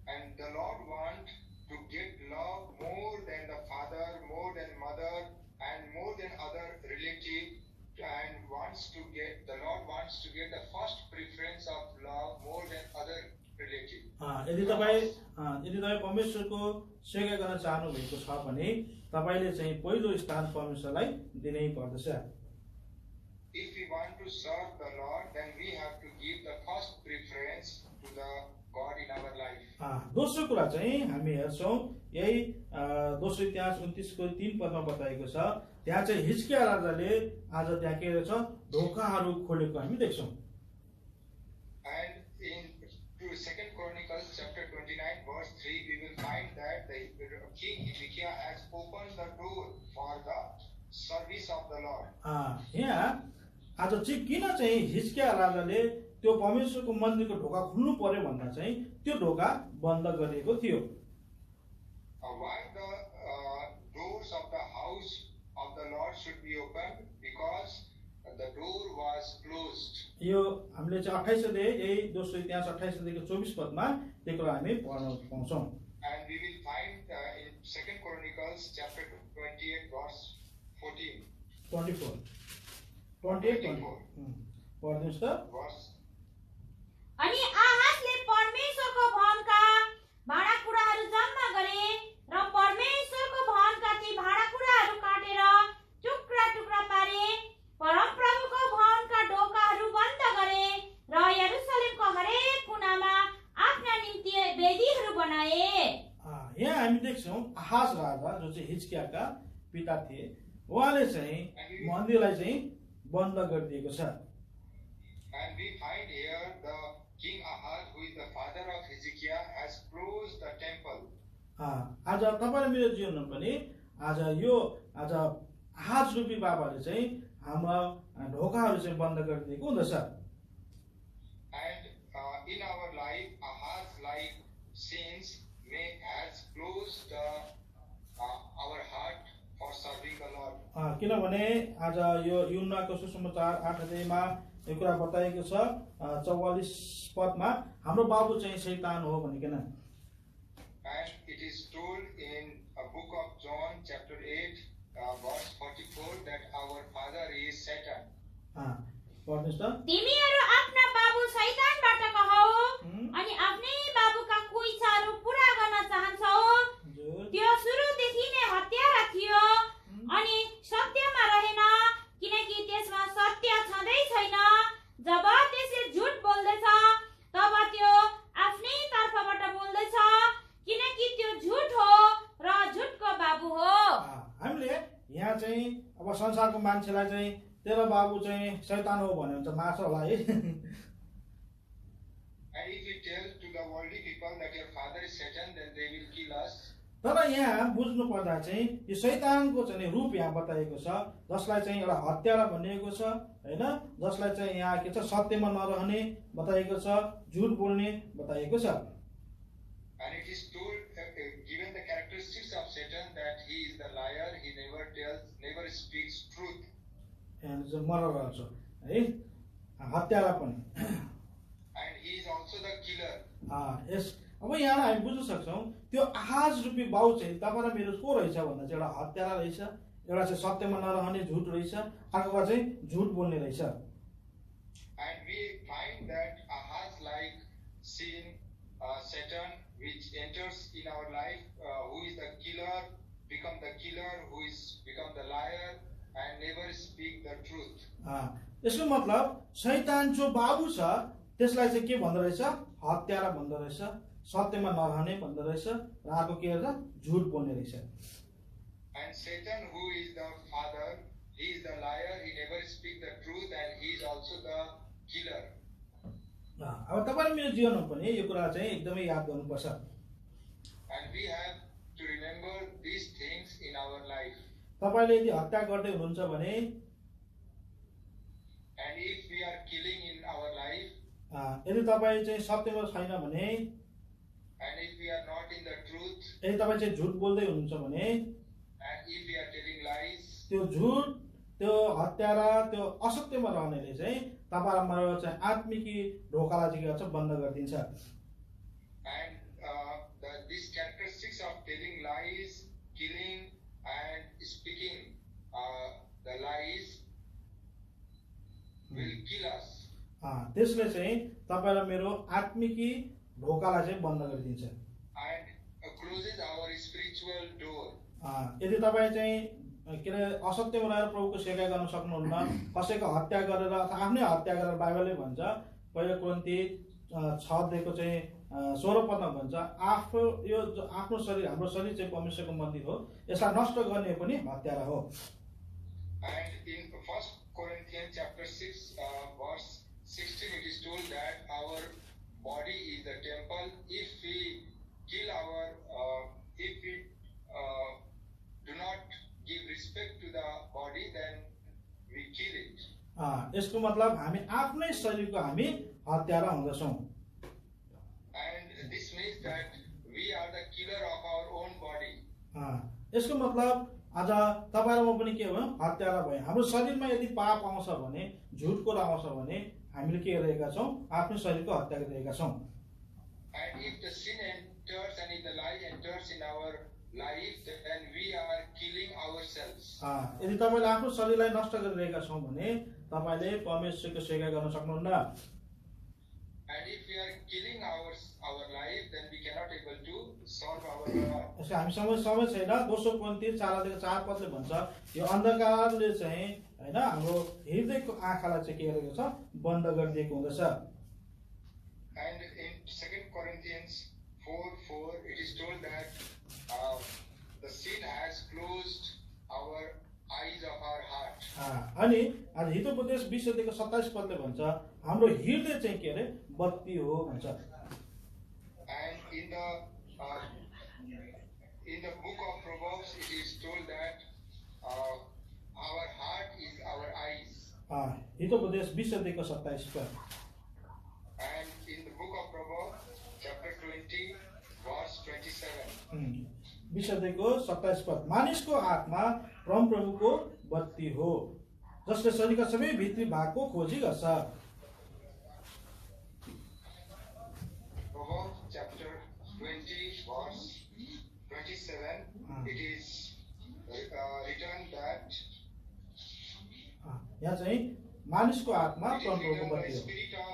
And the Lord wants to get love more than the father, more than mother, and more than other relative, and the Lord wants to get the first preference of love more than other relative.
यदि तपाईँ परमेश्वरको सेवा गर्न चाहनु भएको छ भने तपाईले चाहिँ पहिलो स्थान परमेश्वरलाई दिनै पर्दछ।
If we want to serve the Lord, then we have to give the first preference to the God in our life.
दोस्रो कुरा चाहिँ हामी हेर्छौँ यही दोस्रो इतिहास 29:3 पदमा बताएको छ। त्यहाँ चाहिँ हिजकिया राजाले आज त्यहाँ के रहेछ ढोकाहरू खोलेको हामी देख्छौँ।
And in 2 Chronicles chapter 29 verse 3 we will find that the king Hezekiah has opened the door for the service of the Lord.
यहाँ आज चाहिँ किन चाहिँ हिजकिया राजाले त्यो परमेश्वरको मन्दिरको ढोका खुल्नु पर्यो भन्दा चाहिँ त्यो ढोका बन्द गरिएको थियो।
Why the doors of the house of the Lord should be opened? Because the door was closed.
यो हामीले चाहिँ 28 अध्याय यही दोस्रो इतिहास 28 अध्यायको 24 पदमा त्यो कुरा हामी पढ्न पाउँछौँ।
And we will find in 2 Chronicles chapter 28 verse 14.
24 पढ्दिनुहोस् त।
Verse
अनि आहाजले परमेश्वरको भवनका भाँडाकुँडाहरू जम्मा गरे र परमेश्वरको भवनका ती भाँडाकुँडाहरू काटेर टुक्रा टुक्रा पारे, परमप्रभुको भवनका ढोकाहरू बन्द गरे र यरुशलेमको हरेक कुनामा आफ्ना निम्ति वेदीहरू बनाए।
यहाँ हामी देख्छौँ आहाज राजा जो चाहिँ हिजकियाका पिता थिए, उहाँले चाहिँ मन्दिरलाई चाहिँ बन्द गरिदिएको छ।
And we find here the King Ahaz, who is the father of Hezekiah, has closed the temple.
आज तपाईले मेरो जीवनमा पनि आज यो आज आहाज रूपी बाबाले चाहिँ हाम्रो ढोकाहरू चाहिँ बन्द गरिदिएको हुँदछ।
And in our life, Ahaz like sins has closed our heart for serving the Lord.
किनभने आज यो यूहन्नाको सुसमाचार 8 अध्यायमा यो कुरा बताएको छ 44 पदमा हाम्रो बाबु चाहिँ शैतान हो भनिकन।
And it is told in a book of John chapter 8 verse
भन्नुहोस् त।
तिमीहरू आफ्ना बाबु शैतानबाट कहौ अनि आफ्नै बाबुका कुइच्छाहरू पूरा गर्न चाहन्छौ।
हजुर।
त्यो सुरुदेखि नै हत्यारा थियो अनि सत्यमा रहेन, किनकि त्यसमा सत्य छँदै छैन। जब त्यसले झुट बोल्दैछ तब त्यो आफ्नै तर्फबाट बोल्दैछ, किनकि त्यो झुट हो र झुटको बाबु हो।
हामीले यहाँ चाहिँ अब संसारको मान्छेलाई चाहिँ तेरो बाबु चाहिँ शैतान हो भन्यो भने त मार्छ होला है।
And if we tell to the worldly people that your father is Satan, then they will kill us.
तर यहाँ बुझ्नु पर्दा चाहिँ यो शैतानको चाहिँ रूप यहाँ बताइएको छ, जसलाई चाहिँ एउटा हत्यारा भनिएको छ हैन, जसलाई चाहिँ यहाँ के छ सत्यमा नरहने बताइएको छ, झुट बोल्ने बताइएको छ।
And it is told, given the characteristics of Satan, that he is the liar, he never speaks truth.
यहाँ चाहिँ मरेर छ है, हत्यारा पनि।
And he is also the killer.
यस अब यहाँ हामी बुझ्न सक्छौँ त्यो आहाज रूपी बाउ चाहिँ तपाईँ र मेरो को रहेछ भन्दा चाहिँ एउटा हत्यारा रहेछ, एउटा चाहिँ सत्यमा नरहने झुट रहेछ, अर्को चाहिँ झुट बोल्ने रहेछ।
And we find that Ahaz like sin, Satan, which enters in our life, who is the killer, become the killer, who is become the liar, and never speak the truth.
यसको मतलब शैतान जो बाबु छ त्यसलाई चाहिँ के भन्दो रहेछ, हत्यारा भन्दो रहेछ, सत्यमा नरहने भन्दो रहेछ, र अर्को के रहेछ, झुट बोल्ने रहेछ।
And Satan, who is the father, he is the liar, he never speak the truth, and he is also the killer.
अब तपाईँ मेरो जीवनमा पनि यो कुरा चाहिँ एकदमै याद गर्नुपर्छ।
And we have to remember these things in our life.
तपाईले यदि हत्या गर्दै हुनुहुन्छ भने,
and if we are killing in our life,
यदि तपाईँ चाहिँ सत्यमा छैन भने,
and if we are not in the truth,
यदि तपाईँ चाहिँ झुट बोल्दै हुनुहुन्छ भने,
and if we are telling lies,
त्यो झुट, त्यो हत्यारा, त्यो असत्यमा रहनेले चाहिँ तपाईहरुमा चाहिँ आत्मिकी ढोकालाई चाहिँ के गर्छ, बन्द गरिदिन्छ।
and these characteristics of telling lies, killing, and speaking the lies will kill us.
त्यसले चाहिँ तपाईलाई मेरो आत्मिकी ढोकालाई चाहिँ बन्द गरिदिन्छ।
And closes our spiritual door.
यदि तपाईँ चाहिँ के अरे असत्यमा रहेर प्रभुको सेवा गर्न सक्नुहुन्न, कसैको हत्या गरेर अथवा आफ्नै हत्या गरेर, बाइबलले भन्छ पहिलो कोरिन्थी 6:को चाहिँ 16 पदमा भन्छ आफ्नो शरीर, हाम्रो शरीर चाहिँ परमेश्वरको मन्दिर हो, यसलाई नष्ट गर्ने पनि हत्यारा हो।
And in 1 Corinthians chapter 6 verse 16 it is told that our body is the temple. If we kill if we do not give respect to the body, then we kill it.
यसको मतलब हामी आफ्नै शरीरको हामी हत्यारा हुँदछौँ।
And this means that we are the killer of our own body.
यसको मतलब आज तपाईहरुमा पनि के भयो, हत्यारा भयो। हाम्रो शरीरमा यदि पाप आउँछ भने, झुट कुरा आउँछ भने हामीले के गरेका छौँ, आफ्नो शरीरको हत्या गरिरहेका छौँ।
And if the sin enters and if the lie enters in our life, then we are killing ourselves.
यदि तपाईले आफ्नो शरीरलाई नष्ट गरिरहेका छौँ भने तपाईले परमेश्वरको सेवा गर्न सक्नुहुन्न।
And if we are killing our life, then we cannot able to serve our God.
यसको हामीसँग समय छैन। 2 कोरिन्थी 4:4 पदले भन्छ यो अन्धकारले चाहिँ हैन हाम्रो हृदयको आँखालाई चाहिँ के गरेको छ, बन्द गरिदिएको हुँदछ।
And in 2 Corinthians 4:4 it is told that the sin has closed our eyes of our heart.
अनि आज हितोपदेश 20:27 पदले भन्छ हाम्रो हृदय चाहिँ के अरे बत्ती हो भन्छ।
And in the book of Proverbs it is told that our heart is our eyes.
Hitopadesha 20:27 पद।
And in the book of Proverbs chapter 20 verse 27.
20:27 पद, मानिसको आत्मा परमप्रभुको बत्ती हो, जसले शरीरका सबै भित्री भागको खोजी गर्छ।
Proverbs chapter 20 verse 27 it is written that
यहाँ चाहिँ मानिसको आत्मा
It is
परमप्रभुको
written,
बत्ती
the
हो।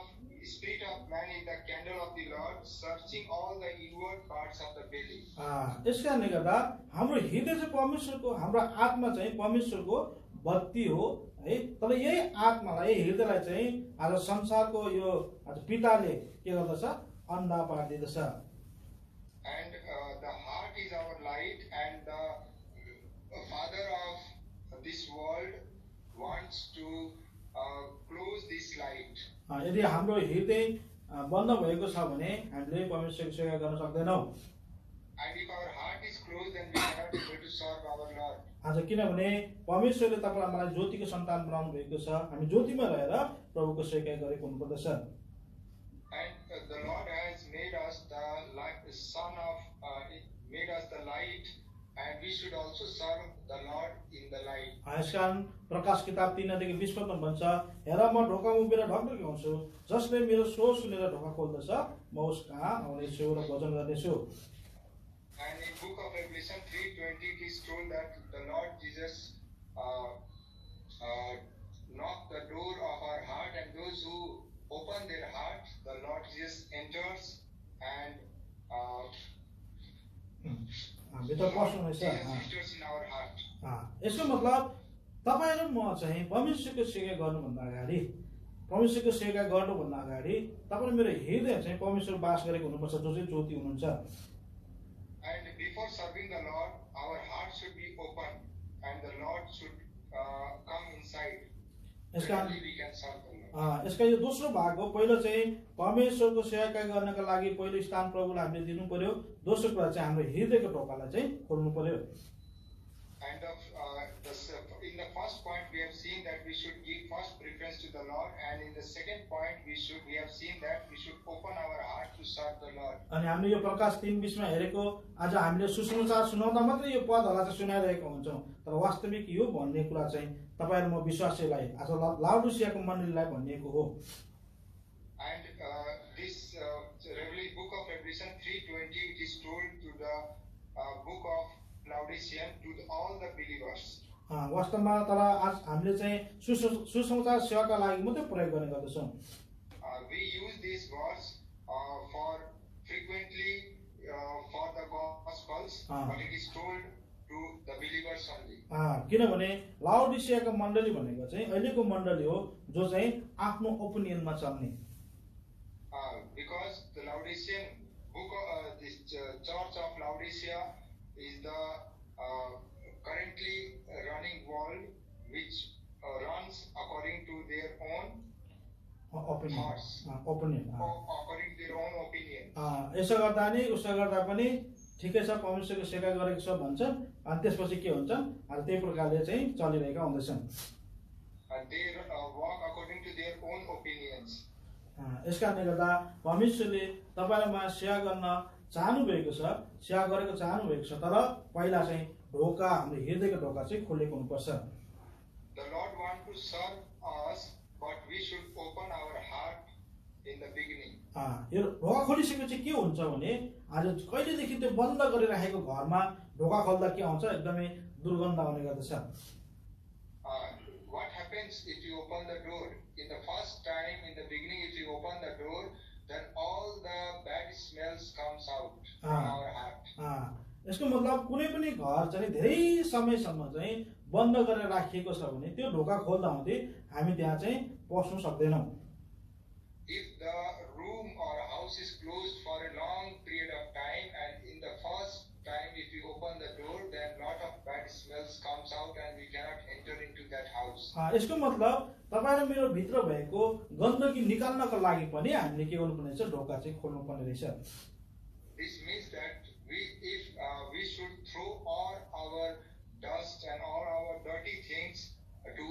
spirit of man is the candle of the Lord, searching all the inward parts of the belly.
यस कारणले गर्दा हाम्रो हृदय चाहिँ परमेश्वरको, हाम्रो आत्मा चाहिँ परमेश्वरको बत्ती हो है। तर यही आत्मालाई, यही हृदयलाई चाहिँ आज संसारको यो आज पिताले के गर्दछ, अन्धा पारिदिँदछ।
And the heart is our light, and the father of this world wants to close this light.
यदि हाम्रो हृदय बन्द भएको छ भने हामीले परमेश्वरको सेवा गर्न सक्दैनौँ।
And if our heart is closed, then we cannot be able to serve our Lord.
आज किनभने परमेश्वरले तपाईलाई मलाई ज्योतिको सन्तान बनाउनु भएको छ, हामी ज्योतिमा रहेर प्रभुको सेवा गरेको हुनुपर्दछ।
And the Lord has made us the light, the son of, made us the light, and we should also serve the Lord in the light.
यसकारण प्रकाश किताब 3:20 मा भन्छ, हेर म ढोकामा उभिएर ढकढक ल्याउँछु, जसले मेरो स्वर सुनेर ढोका खोल्दछ म उस कहाँ आउनेछु र भजन गर्नेछु।
And in book of Revelation 3:20 it is told that the Lord Jesus knocked the door of our heart, and those who open their heart, the Lord Jesus enters and
भित्र पस्नुहुनेछ।
Jesus in our heart.
यसको मतलब तपाईँ र म चाहिँ परमेश्वरको सेवा गर्नुभन्दा अगाडि, परमेश्वरको सेवा गर्नुभन्दा अगाडि तपाईँ मेरो हृदय चाहिँ परमेश्वर बास गरेको हुनुपर्छ, जो चाहिँ ज्योति हुनुहुन्छ।
And before serving the Lord, our heart should be open, and the Lord should come inside.
यसका
Then we can serve the Lord.
यसका यो दोस्रो भाग हो। पहिलो चाहिँ परमेश्वरको सेवा गर्नका लागि पहिलो स्थान प्रभुलाई हामीले दिनु पर्यो। दोस्रो कुरा चाहिँ हाम्रो हृदयको ढोकालाई चाहिँ खोल्नु पर्यो।
And in the first point, we have seen that we should give first preference to the Lord, and in the second point, we have seen that we should open our heart to serve the Lord.
अनि हामीले यो प्रकाश 3:20 मा हेरेको, आज हामीले सुसमाचार सुनाउँदा मात्रै यो पदहरूलाई चाहिँ सुनाइरहेको हुन्छौँ, तर वास्तविक यो भन्ने कुरा चाहिँ तपाईहरु म विश्वासीलाई, आज लाउडुसियाको मण्डलीलाई भनिएको हो।
And this book of Revelation 3:20, it is told to the book of Laodicean, to all the believers.
वास्तवमा तर आज हामीले चाहिँ सुसमाचार सेवाका लागि मात्रै प्रयोग गर्ने गर्दछौँ।
We use these words for frequently for the gospels, but it is told to the believers only.
किनभने लाउडिसियाको मण्डली भनेको चाहिँ अहिलेको मण्डली हो जो चाहिँ आफ्नो ओपिनियनमा चल्ने।
Because the Laodicean book, this church of Laodicea is the currently running world, which runs according to their own thoughts,
opinion
according to their own opinion.
यसो गर्दा नि उसो गर्दा पनि ठिकै छ, परमेश्वरको सेवा गरेको छ भन्छन्, अनि त्यसपछि के हुन्छ, अनि त्यही प्रकारले चाहिँ चलिरहेका हुँदैछन्।
And they walk according to their own opinions.
यसकारणले गर्दा परमेश्वरले तपाईलाई सेवा गर्न चाहनु भएको छ, सेवा गरेको चाहनु भएको छ, तर पहिला चाहिँ ढोका, हाम्रो हृदयको ढोका चाहिँ खोलेको हुनुपर्छ।
The Lord wants to serve us, but we should open our heart in the beginning.
यो ढोका खोलिसकेपछि के हुन्छ भने, आज कहिलेदेखि त्यो बन्द गरिराखेको घरमा ढोका खोल्दा के आउँछ, एकदमै दुर्गन्ध आउने गर्दछ।
What happens if you open the door? In the first time, in the beginning, if you open the door, then all the bad smells comes out from our heart.
यसको मतलब कुनै पनि घर चाहिँ धेरै समयसम्म चाहिँ बन्द गरेर राखिएको छ भने त्यो ढोका खोल्दा हुँदै हामी त्यहाँ चाहिँ पस्नु सक्दैनौँ।
If the room or house is closed for a long period of time, and in the first time if you open the door, then lot of bad smells comes out and we cannot enter into that house.
यसको मतलब तपाईँ र मेरो भित्र भएको गन्दगी निकाल्नको लागि पनि हामीले के गर्नुपर्ने रहेछ, ढोका चाहिँ खोल्नुपर्ने रहेछ।
This means that we should throw all our dust and all our dirty things to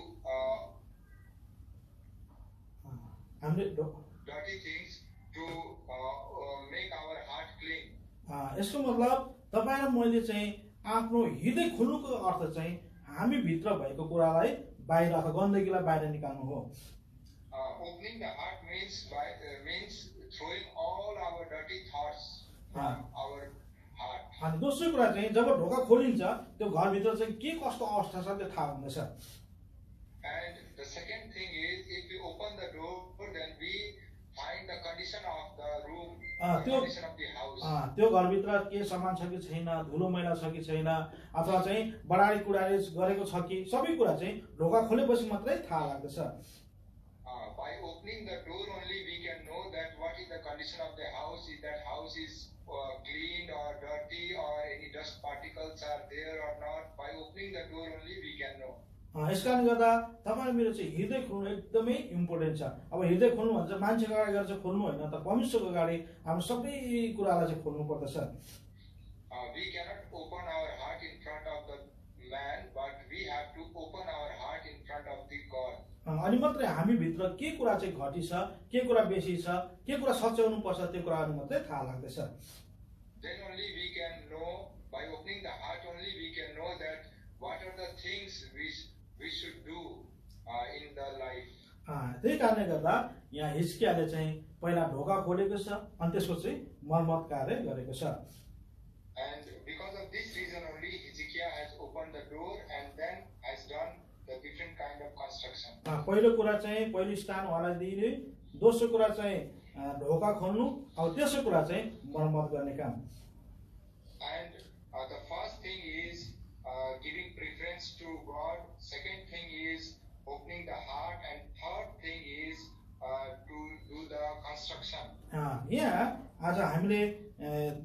make our heart clean.
यसको मतलब तपाईँ र मैले चाहिँ आफ्नो हृदय खोल्नुको अर्थ चाहिँ हामी भित्र भएको कुरालाई बाहिर अथवा गन्दगीलाई बाहिर निकाल्नु हो।
Opening the heart means throwing all our dirty thoughts from our heart.
अनि दोस्रो कुरा चाहिँ जब ढोका खोलिन्छ त्यो घरभित्र चाहिँ के कस्तो अवस्था छ त्यो थाहा हुँदैछ।
And the second thing is, if we open the door, then we find the condition of the room, the condition of the house.
त्यो घरभित्र के सामान छ कि छैन, धुलो मैला छ कि छैन, अथवा चाहिँ बढारी कुडाले गरेको छ कि, सबै कुरा चाहिँ ढोका खोलेपछि मात्रै थाहा लाग्दछ।
By opening the door only we can know that what is the condition of the house. Is that house is clean or dirty, or any dust particles are there or not. By opening the door only we can know.
यसकारणले गर्दा तपाईँ मेरो चाहिँ हृदय खोल्नु एकदमै important छ। अब हृदय खोल्नु भन्छ मान्छेको अगाडि गएर चाहिँ खोल्नु होइन, त परमेश्वरको अगाडि हाम्रो सबै कुरालाई चाहिँ खोल्नु पर्दछ।
We cannot open our heart in front of the man, but we have to open our heart in front of the God.
अनि मात्रै हामी भित्र के कुरा चाहिँ घटी छ, के कुरा बेसी छ, के कुरा सच्याउनु पर्छ, त्यो कुराहरू मात्रै थाहा लाग्दछ।
Then only we can know, by opening the heart only we can know that what are the things we should do in the life.
त्यही कारणले गर्दा यहाँ हिजकियाले चाहिँ पहिला ढोका खोलेको छ, अनि त्यसको चाहिँ मर्मत कार्य गरेको छ।
And because of this reason only Hezekiah has opened the door and then has done the different kind of construction.
पहिलो कुरा चाहिँ पहिलो स्थान उहाँलाई दिने, दोस्रो कुरा चाहिँ ढोका खोल्नु, अब तेस्रो कुरा चाहिँ मर्मत गर्ने काम।
And the first thing is giving preference to God. Second thing is opening the heart, and third thing is to do the construction.
यहाँ आज हामीले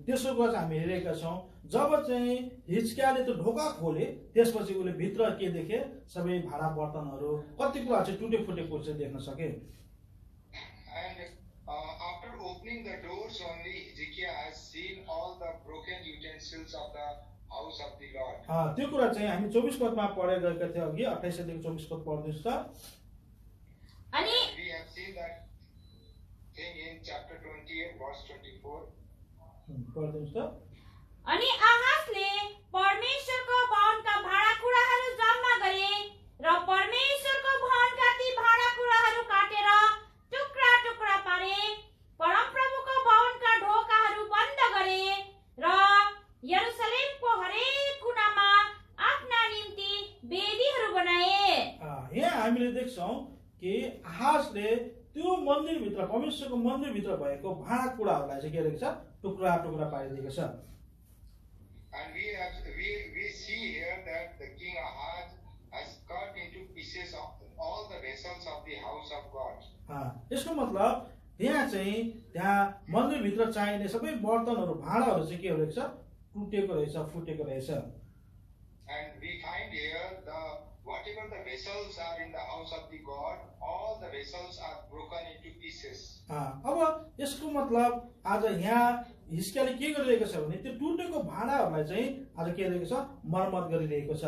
तेस्रो कुरा चाहिँ हामी हेरेका छौँ, जब चाहिँ हिजकियाले त्यो ढोका खोले त्यसपछि उसले भित्र के देखे, सबै भाँडा बर्तनहरू कति कुरा चाहिँ टुटे फुटेको चाहिँ देख्न सके।
And after opening the doors only Hezekiah has seen all the broken utensils of the house of the Lord.
त्यो कुरा चाहिँ हामी 24 पदमा पढेर गएका थियौँ अघि, 28 देखि 24 पद पढ्दिनुहोस् त।
अनि
We have seen that thing in chapter 28 verse 24.
पढ्दिनुहोस् त।
अनि आहाजले परमेश्वरको भवनका भाँडाकुँडाहरू जम्मा गरे र परमेश्वरको भवनका ती भाँडाकुँडाहरू काटेर टुक्रा टुक्रा पारे, परमप्रभुको भवनका ढोकाहरू बन्द गरे र यरुशलेमको हरेक कुनामा आफ्ना निम्ति वेदीहरू बनाए।
यहाँ हामीले देख्छौँ कि आहाजले त्यो मन्दिरभित्र, परमेश्वरको मन्दिरभित्र भएको भाँडाकुँडाहरूलाई चाहिँ के गरेको छ, टुक्रा टुक्रा पारिदिएको छ।
And we see here that the king Ahaz has cut into pieces of all the vessels of the house of God.
यसको मतलब त्यहाँ चाहिँ त्यहाँ मन्दिरभित्र चाहिने सबै बर्तनहरू भाँडाहरू चाहिँ के रहेछ, टुटेको रहेछ, फुटेको रहेछ।
And we find here whatever the vessels are in the house of the God, all the vessels are broken into pieces.
अब यसको मतलब आज यहाँ हिजकियाले के गरिरहेको छ भने त्यो टुटेको भाँडाहरूलाई चाहिँ आज के गरिरहेको छ, मर्मत गरिरहेको छ।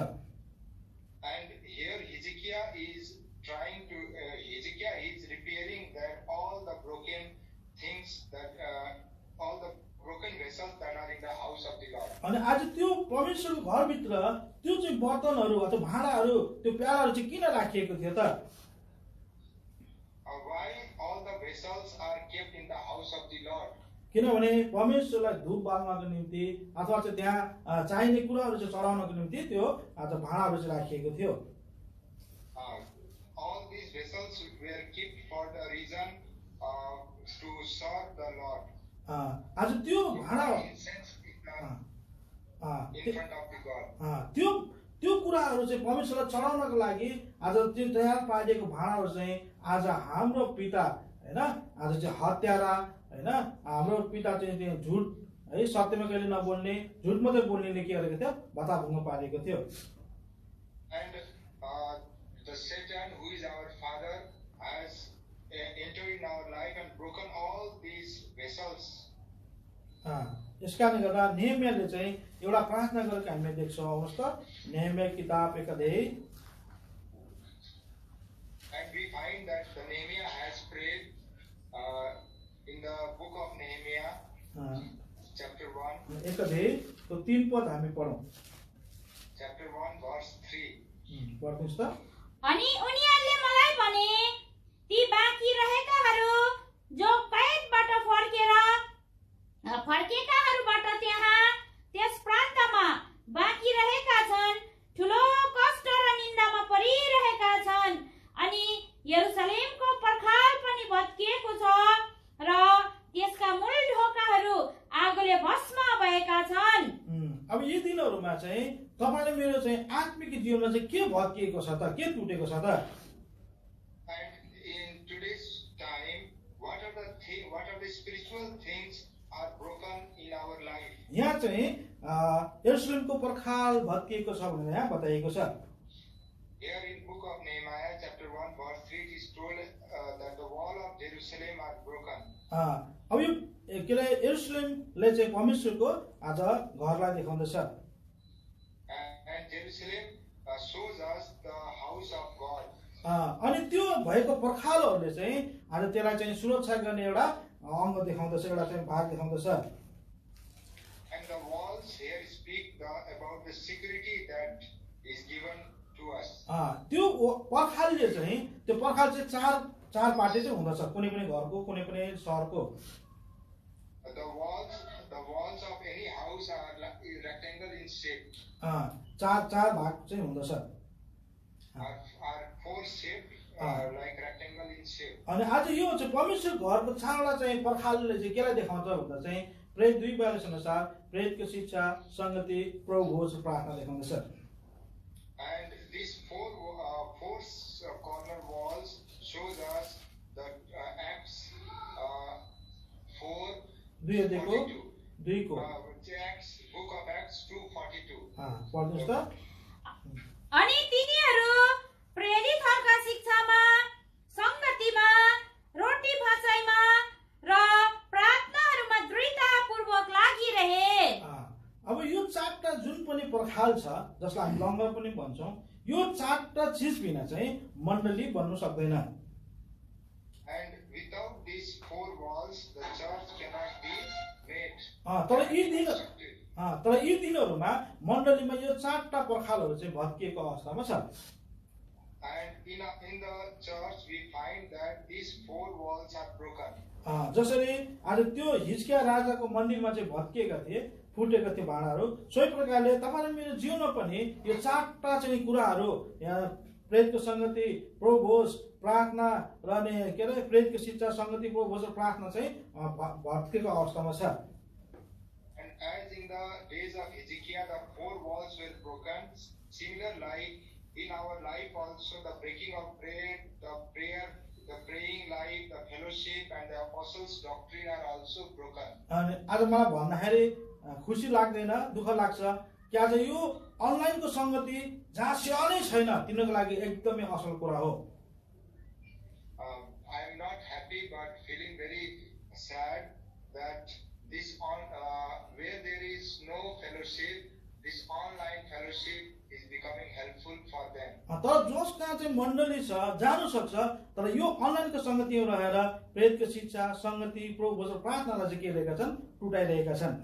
And here Hezekiah is repairing that all the broken things, that all the broken vessels that are in the house of the Lord.
अनि आज त्यो परमेश्वरको घरभित्र त्यो चाहिँ बर्तनहरू अथवा भाँडाहरू, त्यो प्यालाहरू चाहिँ किन राखिएको थियो त?
Why all the vessels are kept in the house of the Lord?
किनभने परमेश्वरलाई धूप बाल्नको निम्ति अथवा चाहिँ त्यहाँ चाहिने कुराहरू चाहिँ चढाउनको निम्ति त्यो आज भाँडाहरू चाहिँ राखिएको थियो।
All these vessels were kept for the reason to serve the Lord.
आज त्यो भाँडा
in front of the God.
त्यो कुराहरू चाहिँ परमेश्वरलाई चढाउनको लागि आज त्यो तयार पारिएको भाँडाहरू चाहिँ आज हाम्रो पिता हैन, आज चाहिँ हत्यारा हैन, हाम्रो पिता चाहिँ झुट है, सत्यमा कहिले नबोल्ने, झुट मात्रै बोल्नेले के गरेको थियो, भताभुङ्ग पारेको थियो।
And the Satan, who is our father, has entered in our life and broken all these vessels.
यसकारणले गर्दा नेहेमियाले चाहिँ एउटा प्रार्थना गरेको हामीले देख्छौँ। आउनुहोस् त, नेहेमिया किताब 1 अध्याय।
And we find that the Nehemiah has prayed in the book of Nehemiah, chapter 1.
1 अध्यायको 3 पद हामी पढौँ।
Chapter 1 verse 3.
पढ्नुहोस् त।
अनि उनीहरूले मलाई भने, ती बाँकी रहेकाहरू जो कैदबाट फर्केकाहरूबाट त्यस प्रान्तमा बाँकी रहेका छन्, ठुलो कष्ट र निन्दामा परिरहेका छन्,
अब यी दिनहरूमा चाहिँ तपाईले मेरो चाहिँ आत्मिक जीवनमा चाहिँ के भत्किएको छ त, के टुटेको छ त?
And in today's time, what are the spiritual things are broken in our life?
यहाँ चाहिँ यरुशलेमको पर्खाल भत्किएको छ भनेर यहाँ बताइएको छ।
Here in book of Nehemiah chapter 1 verse 3 it is told that the wall of Jerusalem are broken.
अब यो के अरे यरुशलेमले चाहिँ परमेश्वरको आज घरलाई देखाउँदछ।
And Jerusalem shows us the house of God.
अनि त्यो भएको पर्खालहरूले चाहिँ आज त्यसलाई चाहिँ सुरक्षा गर्ने एउटा अङ्ग देखाउँदछ, एउटा चाहिँ भाग देखाउँदछ।
And the walls here speak about the security that is given to us.
त्यो पर्खालले चाहिँ त्यो पर्खाल चाहिँ चार पाटे चाहिँ हुँदछ, कुनै पनि घरको, कुनै पनि सहरको।
The walls of any house are rectangle in shape.
चार भाग चाहिँ हुँदछ।
Are four shaped like rectangle in shape.
अनि आज यो चाहिँ परमेश्वर घरको चारवटा चाहिँ पर्खालले चाहिँ केलाई देखाउँछ भन्दा चाहिँ प्रेरित 2:42 अनुसार प्रेरितको शिक्षा, संगति, प्रभुभोज, प्रार्थना देखाउँदछ।
And these four corner walls shows us the Acts 4
2 अध्यायको 2 को
book of Acts 2:42.
पढ्नुस् त।
अनि तिनीहरू प्रेरितहरूका शिक्षामा, संगतिमा, रोटी भाँचाइमा र प्रार्थनाहरूमा दृढतापूर्वक लागिरहे।
अब यो चारवटा जुन पनि पर्खाल छ जसलाई हामी लङ्गर पनि भन्छौँ, यो चारवटा चिज बिना चाहिँ मण्डली बन्नु सक्दैन।
And without these four walls, the church cannot be made.
तर यी दिनहरूमा मण्डलीमा यो चारवटा पर्खालहरू चाहिँ भत्किएको अवस्थामा छ।
And in the church we find that these four walls are broken.
जसरी आज त्यो हिजकिया राजाको मन्दिरमा चाहिँ भत्किएका थिए, फुटेका थिए भाँडाहरू, सोही प्रकारले तपाईँ मेरो जीवनमा पनि यो चारवटा चाहिँ कुराहरू यहाँ प्रेरितको संगति, प्रभुभोज, प्रार्थना र अनि के अरे प्रेरितको शिक्षा, संगति, प्रभुभोज र प्रार्थना चाहिँ भत्किएको अवस्थामा छ।
And as in the days of Hezekiah the four walls were broken, similar like in our life also the breaking of bread, the prayer, the praying life, the fellowship and the apostles' doctrine are also broken.
अनि आज मलाई भन्दाखेरि खुसी लाग्दैन, दुःख लाग्छ कि आज यो अनलाइनको संगति जहाँ सियानै छैन तिनीहरूको लागि एकदमै असल कुरा हो।
I am not happy but feeling very sad that this where there is no fellowship, this online fellowship is becoming helpful for them.
तर जसका चाहिँ मण्डली छ जानु सक्छ, तर यो अनलाइनको संगतिमा रहेर प्रेरितको शिक्षा, संगति, प्रभुभोज र प्रार्थनालाई चाहिँ के रहेका छन्, टुटाइरहेका छन्।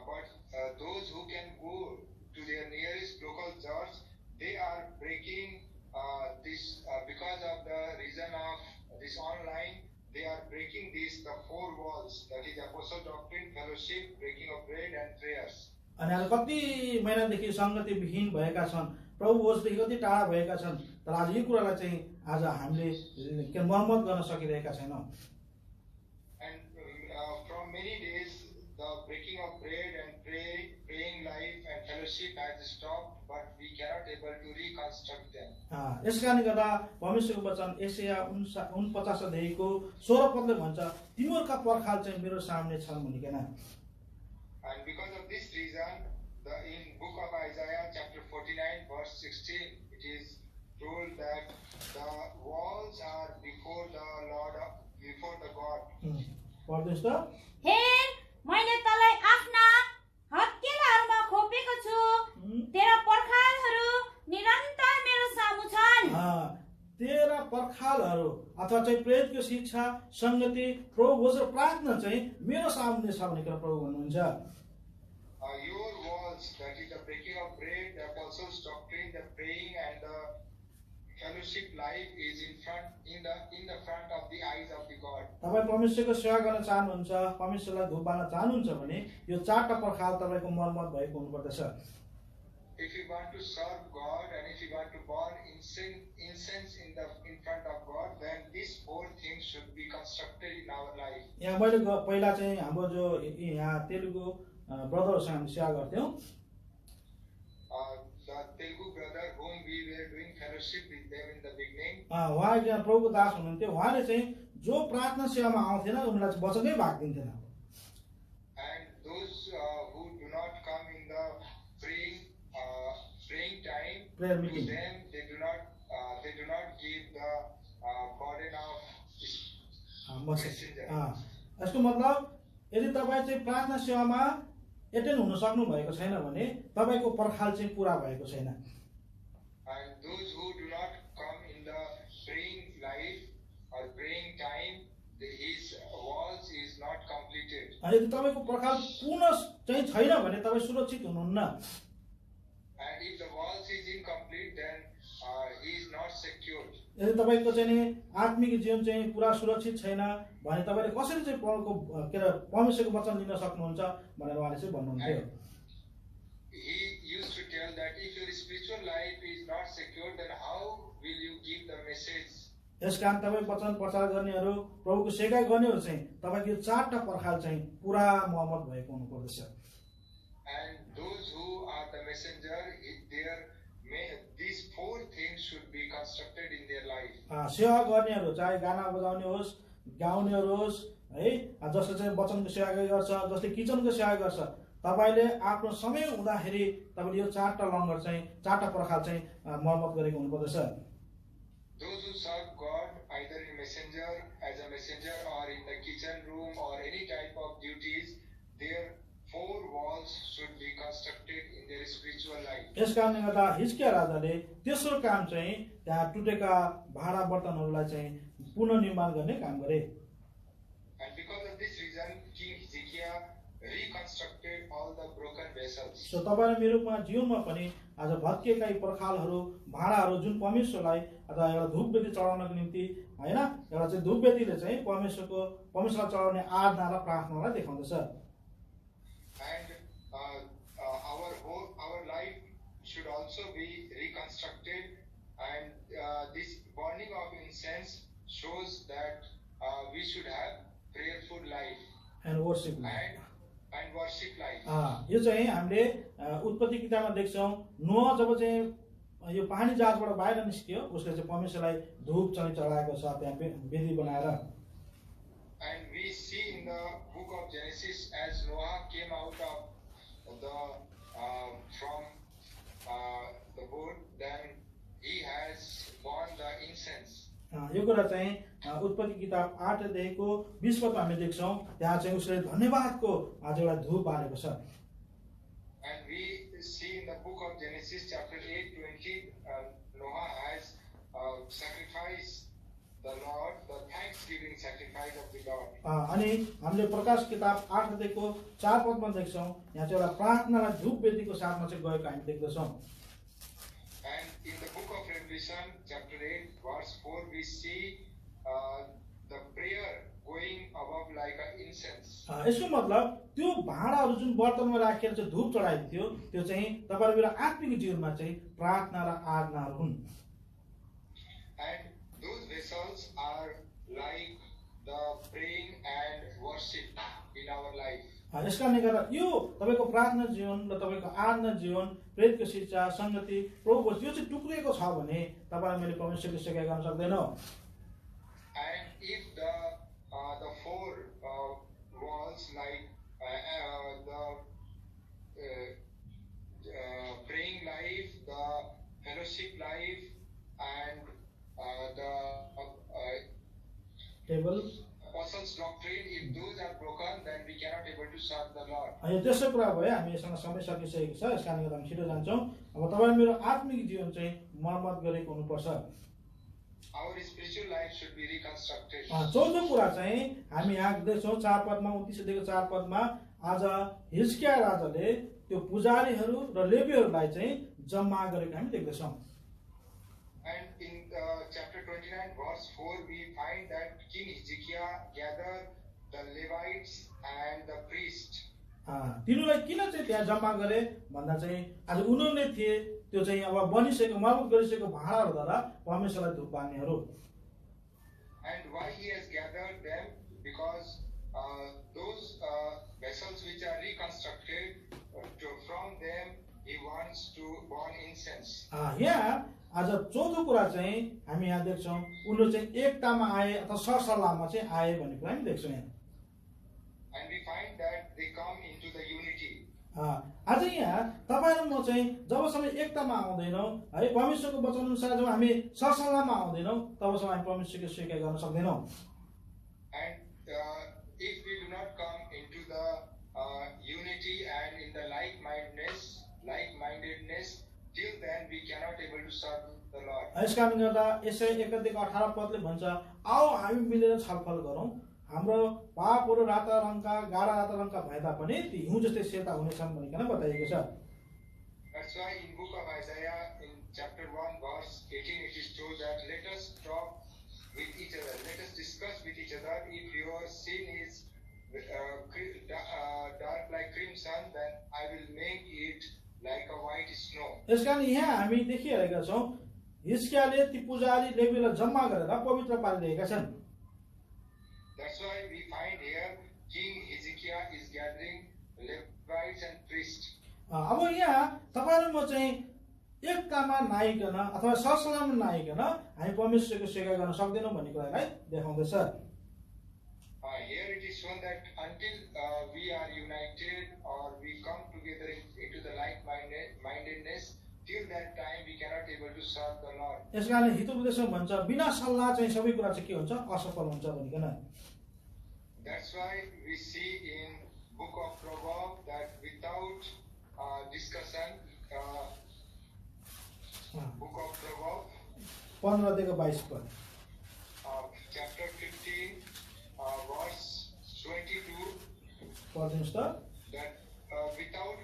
But those who can go to their nearest local church, they are breaking this because of the reason of this online. They are breaking the four walls, that is apostle doctrine, fellowship, breaking of bread and prayers.
अनि आज कति महिनादेखि संगति विहीन भएका छन्, प्रभुभोजदेखि कति टाढा भएका छन्, तर आज यो कुरालाई चाहिँ आज हामीले मर्मत गर्न सकिरहेका छैनौँ।
And from many days the breaking of bread and praying life and fellowship has stopped, but we cannot able to reconstruct them.
यस कारणले गर्दा परमेश्वरको वचन यशाया 49 अध्यायको 16 पदले भन्छ, तिमीहरूका पर्खाल चाहिँ मेरो सामने छन् भनिकन।
And because of this reason, in book of Isaiah chapter 49 verse 16, it is told that the walls are before the Lord, before the God.
पढ्नुस् त।
हेर, मैले तँलाई आफ्ना हत्केलाहरूमा खोपेको छु, तेरा पर्खालहरू निरन्तर मेरो सामु छन्।
तेरा पर्खालहरू अथवा चाहिँ प्रेरितको शिक्षा, संगति, प्रभुभोज र प्रार्थना चाहिँ मेरो सामने छ भनेर प्रभु भन्नुहुन्छ।
Your walls, that is the breaking of bread, the apostles' doctrine, the praying and the fellowship life is in the front of the eyes of the God.
तपाईं परमेश्वरको सेवा गर्न चाहनुहुन्छ, परमेश्वरलाई धूप बाल्न चाहनुहुन्छ भने यो चारवटा पर्खाल तपाईको मर्मत भएको हुनुपर्दछ।
If you want to serve God and if you want to burn incense in front of God, then these four things should be constructed in our life.
यहाँ मैले पहिला चाहिँ हाम्रो जो यहाँ तेलुगु ब्रदरहरूसँग हामी सेवा गर्थ्यौँ।
The Telugu brother whom we were doing fellowship with them in the beginning,
उहाँ एकजना प्रभुको दास हुनुहुन्थ्यो। उहाँले चाहिँ जो प्रार्थना सेवामा आउँथेन उनीहरूलाई चाहिँ वचनकै भाग दिन्थेन।
and those who do not come in the praying time,
Prayer
to
meeting.
them they do not give the burden of messenger.
यसको मतलब यदि तपाईँ चाहिँ प्रार्थना सेवामा एटेन्ड हुन सक्नु भएको छैन भने तपाईँको पर्खाल चाहिँ पुरा भएको छैन।
And those who do not come in the praying life or praying time, his walls is not completed.
यदि तपाईँको पर्खाल पूर्ण चाहिँ छैन भने तपाईँ सुरक्षित हुनुहुन्न।
And if the walls is incomplete, then he is not secured.
यदि तपाईँको चाहिँ नि आत्मिक जीवन चाहिँ पुरा सुरक्षित छैन भने तपाईँले कसरी चाहिँ परमेश्वरको वचन लिन सक्नुहुन्छ भनेर उहाँले चाहिँ भन्नुहुन्थ्यो।
He used to tell that if your spiritual life is not secured, then how will you give the message?
यस कारण तपाईँ वचन प्रचार गर्नेहरू प्रभुको सेवाई गर्नेहरू चाहिँ तपाईँको यो चारवटा पर्खाल चाहिँ पुरा मर्मत भएको हुनुपर्दछ।
And those who are the messenger, these four things should be constructed in their life.
सेवा गर्नेहरू चाहे गाना बजाउने होस्, गाउनेहरू होस् है, जसले चाहिँ वचनको सेवा गर्छ, जसले किचनको सेवा गर्छ, तपाईले आफ्नो समय हुँदाखेरि तपाईले यो चारवटा लङ्गर चाहिँ चारवटा पर्खाल चाहिँ मर्मत गरेको हुनुपर्दछ।
Those who serve God either in messenger, as a messenger, or in the kitchen room, or any type of duties, their four walls should be constructed in their spiritual life.
यस कारणले गर्दा हिजकिया राजाले तेस्रो काम चाहिँ त्यहाँ टुटेका भाँडा बर्तनहरूलाई चाहिँ पुनर्निर्माण गर्ने काम गरे।
And because of this reason, King Hezekiah reconstructed all the broken vessels.
So तपाईँ र मेरो जीवनमा पनि आज भत्किएका यी पर्खालहरू भाँडाहरू जुन परमेश्वरलाई अथवा एउटा धूपवेदी चढाउनको निम्ति हैन, एउटा चाहिँ धूपवेदीले चाहिँ परमेश्वरलाई चढाउने आराधना र प्रार्थनालाई देखाउँदछ।
And our life should also be reconstructed, and this burning of incense shows that we should have prayerful life
and worship
and worship life.
यो चाहिँ हामीले उत्पत्ति किताबमा देख्छौँ। नोह जब चाहिँ यो पानी जहाजबाट बाहिर निस्कियो उसले चाहिँ परमेश्वरलाई धूप चाहिँ चढाएको छ त्यहाँ वेदी बनाएर।
And we see in the book of Genesis, as Noah came out of from the boat, then he has burned the incense.
यो कुरा चाहिँ उत्पत्ति किताब 8 को 20 पदमा हामी देख्छौँ। त्यहाँ चाहिँ उसले धन्यवादको आज एउटा धूप बालेको छ।
And we see in the book of Genesis chapter 8:20, Noah has sacrificed the Lord, the thanksgiving sacrifice of the Lord.
अनि हामीले प्रकाश किताब 8 को 4 पदमा देख्छौँ यहाँ चाहिँ एउटा प्रार्थनालाई धूप वेदीको साथमा चाहिँ गएको हामी देख्दछौँ।
And in the book of Revelation chapter 8 verse 4, we see the prayer going above like an incense.
यसको मतलब त्यो भाँडाहरू जुन बर्तनमा राखेर चाहिँ धूप चढाइदियो त्यो चाहिँ तपाईहरु मेरो आत्मिक जीवनमा चाहिँ प्रार्थना र आराधनाहरू हुन्।
And those vessels are like the praying and worship in our life.
यसकारणले गर्दा यो तपाईको प्रार्थना जीवन र तपाईको आराधना जीवन, प्रेरितको शिक्षा, संगति, प्रभुको यो चाहिँ टुक्रिएको छ भने तपाईले मैले परमेश्वरको सेवा गर्न सक्दैनौ।
And if the four walls like the praying life, the fellowship life, and the
table
apostles' doctrine, if those are broken, then we cannot able to serve the Lord.
यो त्यसो कुरा भयो। हामी यससँग समय सकिसकेको छ, यसकारणले गर्दा हामी छिटो जान्छौँ। अब तपाईले मेरो आत्मिक जीवन चाहिँ मर्मत गरेको हुनुपर्छ।
Our spiritual life should be reconstructed.
चौथो कुरा चाहिँ हामी यहाँ देख्छौँ 4 पदमा 29 देखि 4 पदमा आज हिजकिया राजाले त्यो पुजारीहरू र लेवीहरूलाई चाहिँ जम्मा गरेको हामी देख्दछौँ।
And in chapter 29 verse 4, we find that King Hezekiah gathered the Levites and the priests.
तिनीहरूलाई किन चाहिँ त्यहाँ जम्मा गरे भन्दा चाहिँ आज उनीहरूले थिए त्यो चाहिँ अब बनिसकेको मर्मत गरिसकेको भाँडाहरूद्वारा परमेश्वरलाई धूप बाल्नेहरू।
And why he has gathered them? Because those vessels which are reconstructed, from them he wants to burn incense.
यहाँ आज चौथो कुरा चाहिँ हामी यहाँ देख्छौँ उनीहरू चाहिँ एकतामा आए अथवा सरसल्लाहमा चाहिँ आए भन्ने कुरा हामी देख्छौँ यहाँ।
And we find that they come into the unity.
आज यहाँ तपाईँ र म चाहिँ जबसम्म एकतामा आउँदैनौँ है परमेश्वरको वचन अनुसार जब हामी सरसल्लाहमा आउँदैनौँ तबसम्म हामी परमेश्वरको स्वीकार गर्न सक्दैनौँ।
And if we do not come into the unity and in the like-mindedness, till then we cannot able to serve the Lord.
यस कारणले गर्दा यसै 1:18 पदले भन्छ आओ हामी मिलेर छलफल गरौँ हाम्रो पापहरू राता रङका गाढा राता रङका भए तापनि ती हिउँ जस्तै सेता हुनेछन् भनिकन बताइएको छ।
That's why in book of Isaiah in chapter 1 verse 18 it is told that let us talk with each other, let us discuss with each other. If your sin is dark like crimson, then I will make it like a white snow.
यसकारण यहाँ हामी देखिरहेका छौँ हिजकियाले ती पुजारी लेवीलाई जम्मा गरेर पवित्र पारिरहेका छन्।
That's why we find here King Hezekiah is gathering Levites and priests.
अब यहाँ तपाईँ र म चाहिँ एकतामा नआइकन अथवा सरसल्लाहमा नआइकन हामी परमेश्वरको सेवा गर्न सक्दैनौँ भन्ने कुरालाई देखाउँदैछ।
Here it is shown that until we are united or we come together into the like-mindedness, till that time we cannot able to serve the Lord.
यसकारण हितोपदेशमा भन्छ बिना सल्लाह चाहिँ सबै कुरा चाहिँ के हुन्छ असफल हुन्छ भनिकन।
That's why we see in book of Proverbs that without discussion, book of Proverbs
15:22 पद
chapter 15 verse 22
पढ्दिनुस् त।
that without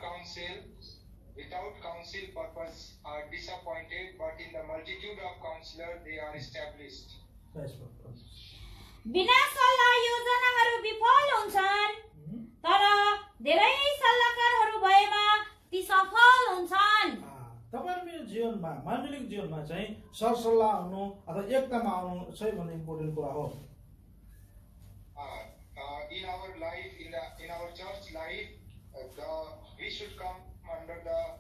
counsel purpose are disappointed, but in the multitude of counselors they are established.
बिना सल्लाह योजनाहरू विफल हुन्छन् तर धेरै सल्लाहकारहरू भएमा ती सफल हुन्छन्।
तपाईँ मेरो जीवनमा मानवीय जीवनमा चाहिँ सरसल्लाह हुनु अथवा एकतामा आउनु सबैभन्दा इम्पोर्टेन्ट कुरा हो।
In our life, in our church life, we should come under the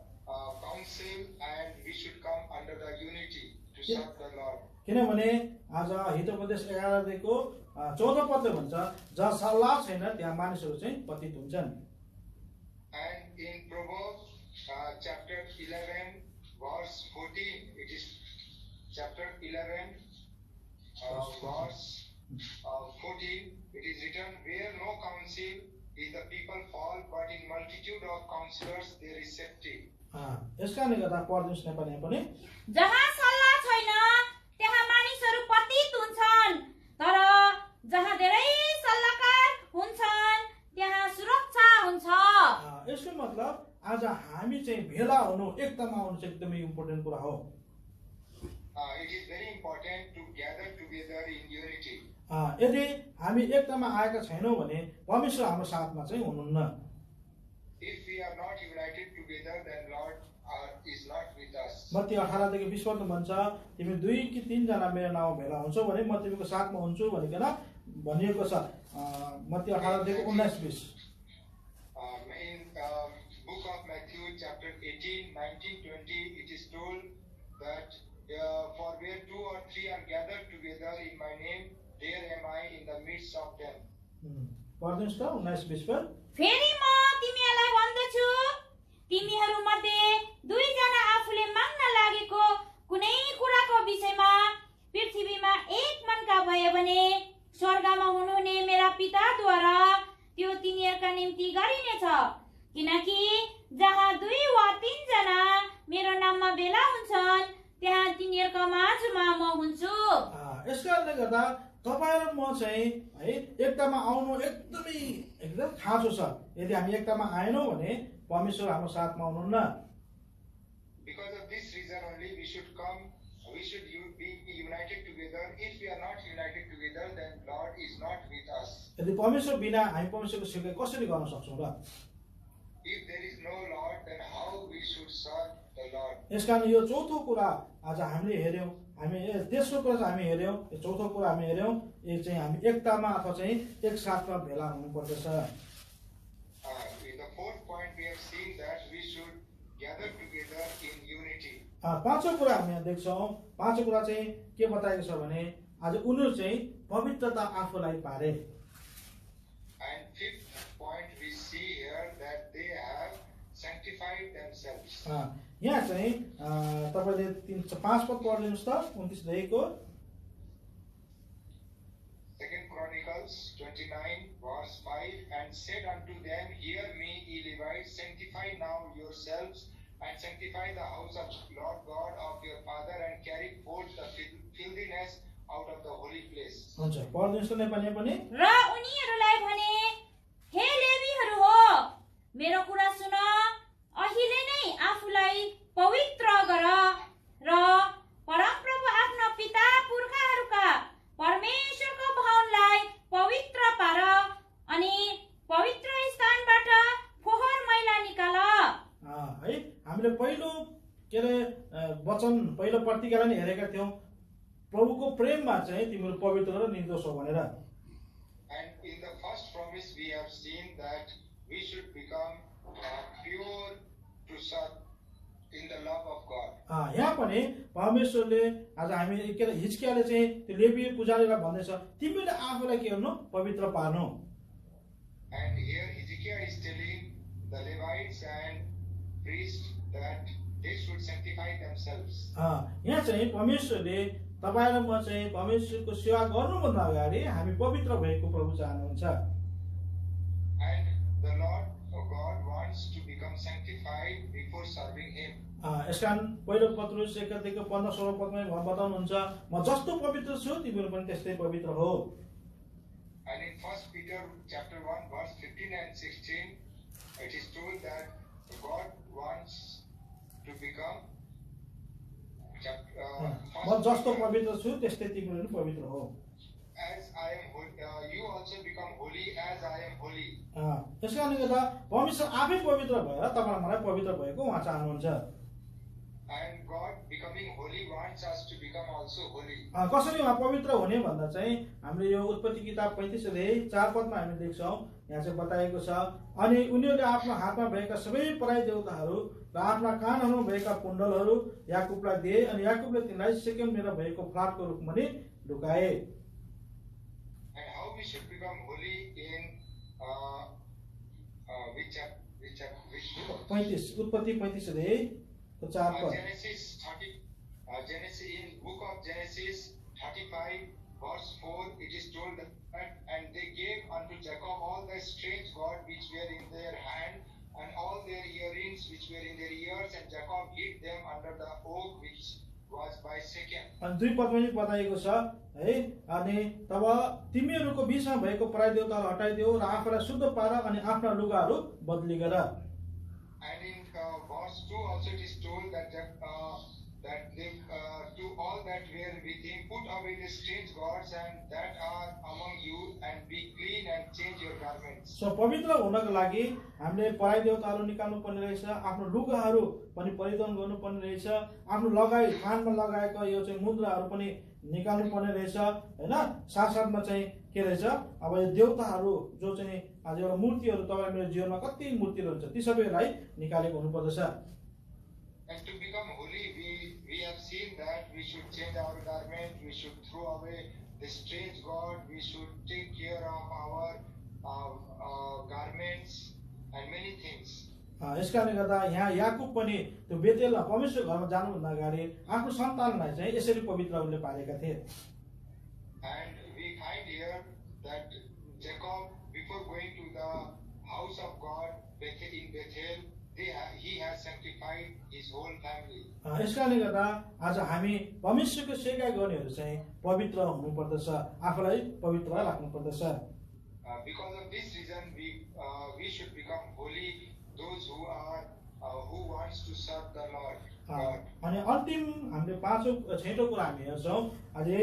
counsel and we should come under the unity to serve the Lord.
किनभने आज हितोपदेश 11:14 पदले भन्छ जहाँ सल्लाह छैन त्यहाँ मानिसहरू चाहिँ पतित हुन्छन्।
And in Proverbs chapter 11 verse 14, it is chapter 11 verse 14, it is written, where no counsel is the people fall, but in multitude of counselors they is safety.
यसकारणले गर्दा पढ्दिनुस् नेपालीमा पनि
जहाँ सल्लाह छैन त्यहाँ मानिसहरू पतित हुन्छन् तर जहाँ धेरै सल्लाहकार हुन्छन् त्यहाँ सुरक्षा हुन्छ।
यसको मतलब आज हामी चाहिँ भेला हुनु एकतामा आउनु चाहिँ एकदमै इम्पोर्टेन्ट कुरा हो।
It is very important to gather together in unity.
यदि हामी एकतामा आएका छैनौँ भने परमेश्वर हाम्रो साथमा चाहिँ हुनुहुन्न।
If we are not united together, then Lord is not with us.
Matthew 18:20 पद भन्छ तिमी 2 कि 3 जना मेरो नाउँमा भेला हुन्छौ भने म तिमीको साथमा हुन्छु भनिकन भनिएको छ। Matthew 18:19-20
In book of Matthew chapter 18, 19, 20, it is told that for where 2 or 3 are gathered together in my name, there am I in the midst of them.
पढ्दिनुस् त 19-20 पद।
फेरि म तिमीहरूलाई भन्दछु तिमीहरू मध्ये 2 जना आफूले माग्न लागेको कुनै कुराको विषयमा पृथ्वीमा एक मनका भए भने स्वर्गमा हुनुहुने मेरा पिताद्वारा त्यो तिनीहरूका निम्ति गरिनेछ। किनकि जहाँ 2 वा 3 जना मेरो नाममा भेला हुन्छन् त्यहाँ तिनीहरूका माझमा म हुन्छु।
यसकारणले गर्दा तपाईँ र म चाहिँ है एकतामा आउनु एकदम खाँचो छ। यदि हामी एकतामा आएनौँ भने परमेश्वर हाम्रो साथमा हुनुहुन्न।
Because of this reason only we should be united together. If we are not united together, then Lord is not with us.
यदि परमेश्वर बिना हामी परमेश्वरको सेवा कसरी गर्न सक्छौँ र?
If there is no Lord, then how we should serve the Lord?
यसकारण यो चौथो कुरा आज हामीले हेर्यौँ, हामी तेस्रो कुरा चाहिँ हामी हेर्यौँ, यो चौथो कुरा हामी हेर्यौँ, यो चाहिँ हामी एकतामा अथवा चाहिँ एक साथमा भेला हुनुपर्दछ। पाँचौं कुरा हामी यहाँ देख्छौँ। पाँचौं कुरा चाहिँ के बताएको छ भने आज उनीहरू चाहिँ पवित्रता आफूलाई पारे।
And fifth point we see here that they have sanctified themselves.
यहाँ चाहिँ तपाईँले 5 पद पढिदिनुहोस् त 29 देखिको।
2 Chronicles 29 verse 5, and said unto them, Hear me, ye Levites, sanctify now yourselves, and sanctify the house of Lord God of your father, and carry forth the filthiness out of the holy place.
हुन्छ, पढिदिनुहोस् त नेपालीमा पनि।
र उनीहरूलाई भने, हे लेवीहरू हो, मेरो कुरा सुन, अहिले नै आफूलाई पवित्र गर र परमप्रभु आफ्ना पिता पुर्खाहरूका परमेश्वरको भवनलाई पवित्र पार अनि पवित्र स्थानबाट फोहोर मैला निकाल।
है, हामीले पहिलो के अरे वचन पहिलो प्रतिज्ञालाई नि हेरेका थियौँ, प्रभुको प्रेममा चाहिँ तिमीहरू पवित्र र निर्दोष हो भनेर।
And in the first promise we have seen that we should become pure to serve in the love of God.
यहाँ पनि परमेश्वरले आज हामी के अरे हिजकियाले चाहिँ त्यो लेवी पुजारीलाई भन्दैछ तिमीले आफूलाई के गर्नु पवित्र पार्नु।
And here Hezekiah is telling the Levites and priests that they should sanctify themselves.
यहाँ चाहिँ परमेश्वरले तपाईँ र म चाहिँ परमेश्वरको सेवा गर्नुभन्दा अगाडि हामी पवित्र भएको प्रभु चाहनुहुन्छ।
And the Lord God wants to become sanctified before serving Him.
यसकारण पहिलो पत्रुस 1:15-16 पदमा बताउनुहुन्छ म जस्तो पवित्र छु तिमीहरू पनि त्यस्तै पवित्र हो।
And in 1 Peter chapter 1 verse 15 and 16 it is told that God wants to become
म जस्तो पवित्र छु त्यस्तै तिमीहरू पनि पवित्र हो।
as I am holy, you also become holy as I am holy.
यसकारणले गर्दा परमेश्वर आफै पवित्र भएर तपाईँ मलाई पवित्र भएको उहाँ चाहनुहुन्छ।
And God becoming holy wants us to become also holy.
कसरी उहाँ पवित्र हुने भन्दा चाहिँ हामीले यो उत्पत्ति किताब 35:4 पदमा हामी देख्छौँ, यहाँ चाहिँ बताएको छ, अनि उनीहरूले आफ्नो हातमा भएका सबै पराई देवताहरू र आफ्ना कानहरूमा भएका कुण्डलहरू याकुबलाई दिए अनि याकुबले तिनलाई सेकेमनेर भएको फ्लाटको रूपमा नि ढुकाए।
And how we should become holy in which book?
35 उत्पत्ति 35:4 पद।
Genesis in book of Genesis 35 verse 4 it is told that and they gave unto Jacob all the strange gods which were in their hand and all their earrings which were in their ears, and Jacob hid them under the oak which was by Shechem.
अनि 2 पदमा पनि बताएको छ है, अनि तब तिमीहरूको बीचमा भएको पराई देवताहरू हटाइदेऊ र आफूलाई शुद्ध पार अनि आफ्ना लुगाहरू बदली गर।
And in verse 2 also it is told that that they to all that were with him put away the strange gods and that are among you and be clean and change your garments.
So पवित्र हुनको लागि हामीले पराई देवताहरू निकाल्नु पर्ने रहेछ, आफ्नो लुगाहरू पनि परिधान गर्नु पर्ने रहेछ, आफ्नो लगाई कानमा लगाएको यो चाहिँ मुद्राहरू पनि निकाल्नु पर्ने रहेछ हैन। साथसाथमा चाहिँ के रहेछ, अब यो देवताहरू जो चाहिँ आज एउटा मूर्तिहरू तपाईँ मेरो जीवनमा कति मूर्तिहरू हुन्छ ती सबैलाई निकालेको हुनुपर्दछ।
And to become holy we have seen that we should change our garment, we should throw away the strange god, we should take care of our garments and many things.
यसकारणले गर्दा यहाँ याकुब पनि त्यो बेतेलमा परमेश्वर घरमा जानुभन्दा अगाडि आफ्नो सन्तानलाई चाहिँ यसरी पवित्र उनले पालेका थिए।
And we find here that Jacob before going to the house of God in Bethel he has sanctified his whole family.
यसकारणले गर्दा आज हामी परमेश्वरको सेवा गर्नेहरू चाहिँ पवित्र हुनुपर्दछ, आफूलाई पवित्र राख्नुपर्दछ।
Because of this reason we should become holy, those who wants to serve the Lord God.
अनि अन्तिम हामीले पाँचौं छैटौं कुरा हामी हेर्छौँ अझै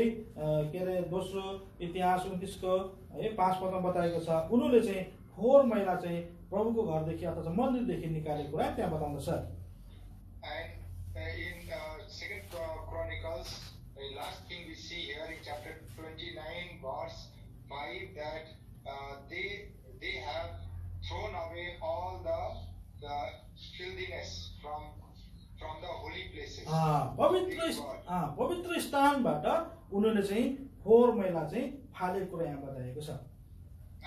के अरे दोस्रो इतिहास 29:5 पदमा बताएको छ, उनीहरूले चाहिँ फोहोर मैला चाहिँ प्रभुको घरदेखि अथवा मन्दिरदेखि निकालेको कुरा त्यहाँ बताउँदछ।
And in 2 Chronicles, the last thing we see here in chapter 29 verse 5 that they have thrown away all the filthiness from the holy places.
पवित्र स्थानबाट उनीहरूले चाहिँ फोहोर मैला चाहिँ फालेको कुरा यहाँ बताएको छ।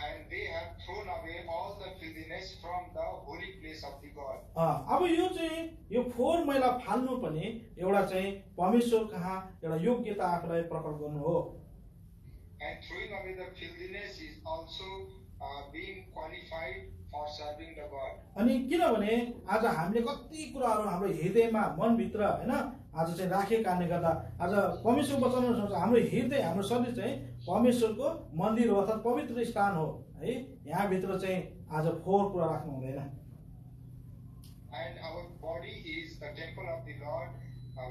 And they have thrown away all the filthiness from the holy place of the God.
अब यो चाहिँ यो फोहोर मैला फाल्नु पनि एउटा चाहिँ परमेश्वर कहाँ एउटा योग्यता आफूलाई प्रकट गर्नु हो।
And throwing away the filthiness is also being qualified for serving the God.
अनि किनभने आज हामीले कति कुराहरू हाम्रो हृदयमा मनभित्र हैन आज चाहिँ राखेको कारणले गर्दा आज परमेश्वर वचन हाम्रो हृदय हाम्रो शरीर चाहिँ परमेश्वरको मन्दिर हो अर्थात् पवित्र स्थान हो है। यहाँ भित्र चाहिँ आज फोहोर कुरा राख्नु हुँदैन।
And our body is the temple of the Lord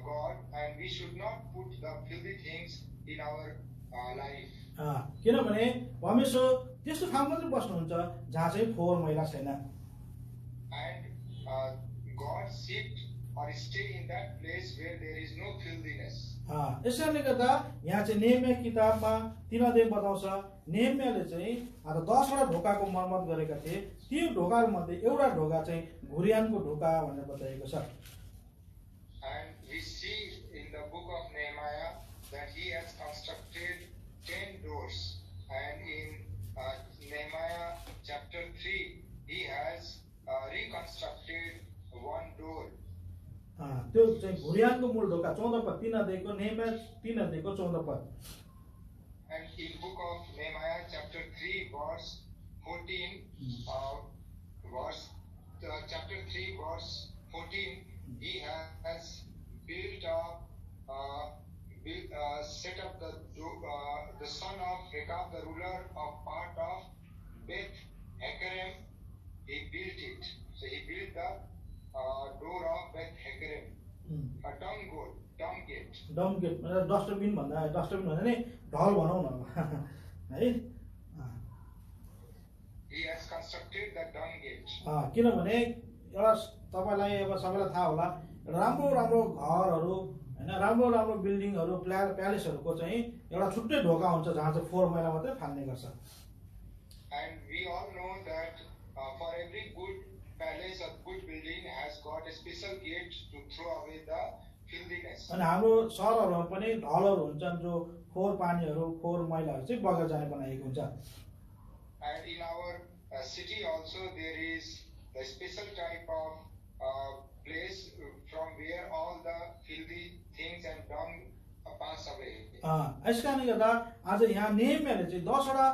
God, and we should not put the filthy things in our life.
किनभने परमेश्वर त्यस्तो ठाउँमा मात्रै बस्नुहुन्छ जहाँ चाहिँ फोहोर मैला छैन।
And God sit or stay in that place where there is no filthiness.
यसैले गर्दा यहाँ चाहिँ नेहमिया किताबमा 3 अध्याय बताउँछ नेहमियाले चाहिँ आज 10 वटा ढोकाको मर्मत गरेका थिए। ती ढोकामध्ये एउटा ढोका चाहिँ घुरियानको ढोका भनेर बताइएको छ।
And we see in the book of Nehemiah that he has constructed 10 doors, and in Nehemiah chapter 3 he has reconstructed one door.
त्यो चाहिँ घुरियानको मूल ढोका 14 पद 3 अध्यायको नेहमिया 3 अध्यायको 14 पद।
And in book of Nehemiah chapter 3 verse 14 chapter 3 verse 14 he has built up set up the son of Rechab, the ruler of part of Beth Hakerem. He built it. So he built the door of Beth Hakerem, a dung gate.
Dung gate मतलब dustbin भन्दा नि ढल भनौँ न है।
He has constructed the dung gate.
किनभने एउटा तपाईलाई अब सबैलाई थाहा होला राम्रो राम्रो घरहरू हैन राम्रो बिल्डिङहरू प्यालेसहरूको चाहिँ एउटा छुट्टै ढोका हुन्छ जहाँ चाहिँ फोहोर मैला मात्रै फाल्ने गर्छ।
And we all know that for every good palace or good building has got a special gate to throw away the filthiness.
अनि हाम्रो सहरहरुमा पनि ढलहरू हुन्छन् जो फोहोर पानीहरू फोहोर मैलाहरू चाहिँ बगेर जाने बनाएको हुन्छ।
And in our city also there is a special type of place from where all the filthy things and dung pass away.
यसकारणले गर्दा आज यहाँ नेहमियाले चाहिँ 10 वटा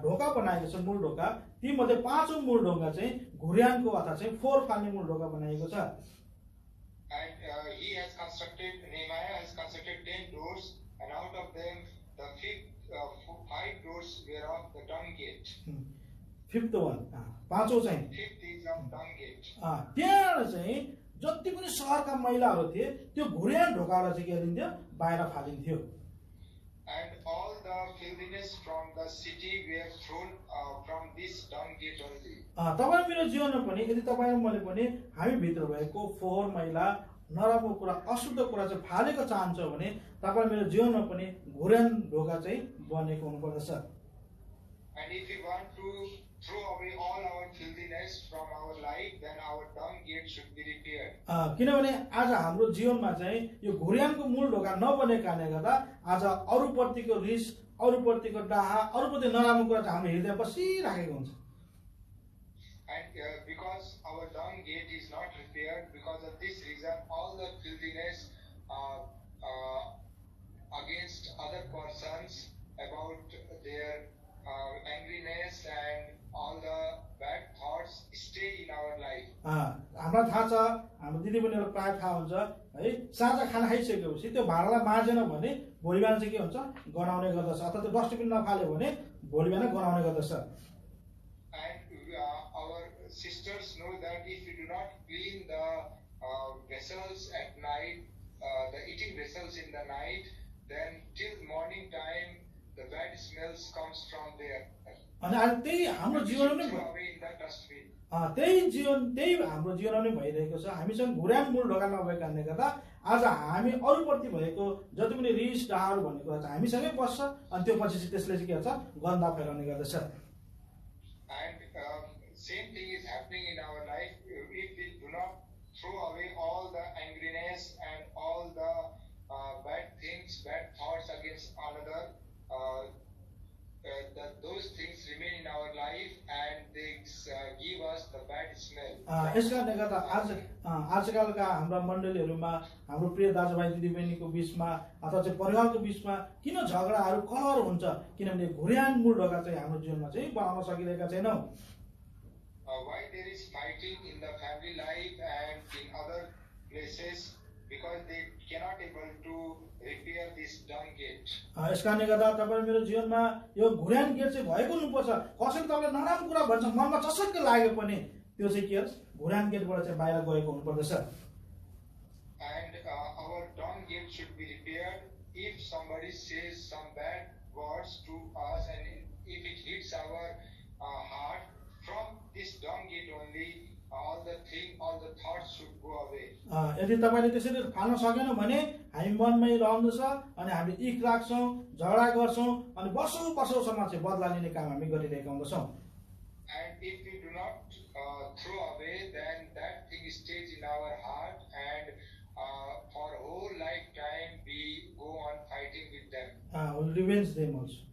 ढोका बनाएको छ मूल ढोका। ती मध्ये 5औं मूल ढोका चाहिँ घुरियानको अथवा चाहिँ फोहोर फाल्ने मूल ढोका बनाएको छ।
And he has constructed, Nehemiah has constructed 10 doors, and out of them the 5 doors were of the dung gate.
Fifth one पाँचौं चाहिँ
Fifth is of dung gate.
त्यहाँ चाहिँ जति पनि शहरका महिलाहरू थिए त्यो घुरियान ढोकाबाट चाहिँ के गरिन्थ्यो बाहिर फालिन्थ्यो।
And all the filthiness from the city were thrown from this dung gate only.
तपाईं मेरो जीवनमा पनि यदि तपाईँ मैले पनि हामी भित्र भएको फोहोर मैला नराम्रो कुरा अशुद्ध कुरा चाहिँ फालेको चाहन्छ भने तपाईँ मेरो जीवनमा पनि घुरियान ढोका चाहिँ बनेको हुनुपर्दछ।
And if we want to throw away all our filthiness from our life, then our dung gate should be repaired.
किनभने आज हाम्रो जीवनमा चाहिँ यो घुरियानको मूल ढोका नबनेको कारणले गर्दा आज अरूप्रतिको रिस अरूप्रतिको डाहा अरूप्रति नराम्रो कुरा चाहिँ हाम्रो हृदयमा बसिराखेको हुन्छ।
And because our dung gate is not repaired, because of this reason, all the filthiness against other persons about their angriness and all the bad thoughts stay in our life.
हामीलाई थाहा छ हाम्रो दिदीबहिनीहरुलाई प्राय थाहा हुन्छ है साँझ खाना खाइसकेपछि त्यो भाँडालाई माझेन भने भोलि बिहान चाहिँ के हुन्छ गनाउने गर्दछ अथवा त्यो डस्टबिन नफाल्यो भने भोलि बिहान गनाउने गर्दछ।
And our sisters know that if we do not clean the vessels at night, the eating vessels in the night, then till morning time the bad smells comes from there.
अनि आज त्यही हाम्रो जीवनमा
Throw away in the dustbin.
त्यही हाम्रो जीवनमा नै भइरहेको छ। हामीसँग घुरियान मूल ढोका नभएको कारणले गर्दा आज हामी अरूप्रति भएको जति पनि रिस डाहर भन्ने कुरा चाहिँ हामीसँगै बस्छ अनि त्यो पछि त्यसले चाहिँ के गर्छ गन्दा फैलाउने गर्दछ।
And same thing is happening in our life if we do not throw away all the angriness and all the
यस कारणले गर्दा आजकलका हाम्रा मण्डलीहरूमा हाम्रो प्रिय दाजुभाइ दिदीबहिनीको बिचमा अथवा चाहिँ परिवारको बिचमा किन झगडाहरू कलहर हुन्छ? किनभने घुर्यान मूल ढोका चाहिँ हाम्रो जीवनमा चाहिँ बनाउन सकिरहेका छैनौँ।
Why there is fighting in the family life and in other places? Because they cannot able to repair this dung gate.
यस कारणले गर्दा तपाईँ मेरो जीवनमा यो घुर्यान गेट चाहिँ भएको हुनुपर्छ। कसैले तपाईँलाई नराम्रो कुरा भन्छ, मनमा चसक्क लाग्यो पनि त्यो चाहिँ के होस्, घुर्यान गेटबाट चाहिँ बाहिर गएको हुनुपर्दछ।
And our dung gate should be repaired. If somebody says some bad words to us and if it hits our heart, from this dung gate only all the thoughts should go away.
यदि तपाईँले त्यसरी फाल्न सकेनौँ भने हामी मनमै रहँदछ अनि हामी इख राख्छौँ, झगडा गर्छौँ अनि वर्षौँसम्म चाहिँ बदला लिने काम हामी गरिरहेका हुँदछौँ।
And if we do not throw away, then that thing stays in our heart, and for whole lifetime we go on fighting with them.
Revenge them also.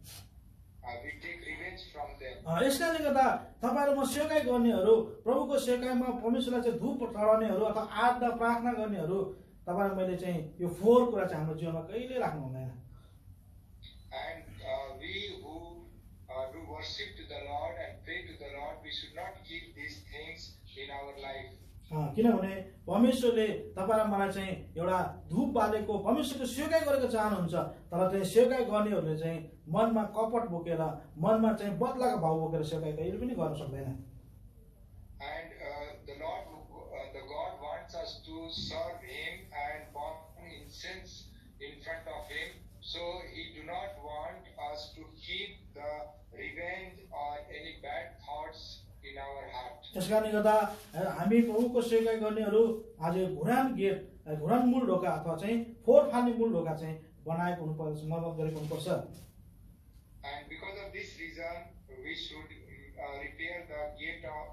We take revenge from them.
यस कारणले गर्दा तपाईँहरूमा सेवकाई गर्नेहरू, प्रभुको सेवकाईमा परमेश्वरलाई चाहिँ धूप चढाउनेहरू अथवा आराधना प्रार्थना गर्नेहरू, तपाईँहरू मैले चाहिँ यो फोहोर कुरा चाहिँ हाम्रो जीवनमा कहिले राख्नु हुँदैन।
And we who do worship to the Lord and pray to the Lord, we should not keep these things in our life.
किनभने परमेश्वरले तपाईँ मलाई चाहिँ एउटा धूप बालेको परमेश्वरको सेवकाई गरेको चाहनुहुन्छ, तर चाहिँ सेवकाई गर्नेहरूले चाहिँ मनमा कपट बोकेर, मनमा चाहिँ बदलाको भाव बोकेर सेवकाई कहिले पनि गर्न सक्दैन।
And the God wants us to serve Him and burn incense in front of Him, so He do not want us to keep the revenge or any bad thoughts in our heart.
त्यस कारणले गर्दा हामी प्रभुको सेवकाई गर्नेहरू आज घुरान मूल ढोका अथवा चाहिँ फोहोर फाल्ने मूल ढोका चाहिँ बनाएको हुनुपर्छ, मर्मत गरेको हुनुपर्छ।
And because of this reason, we should repair the gate of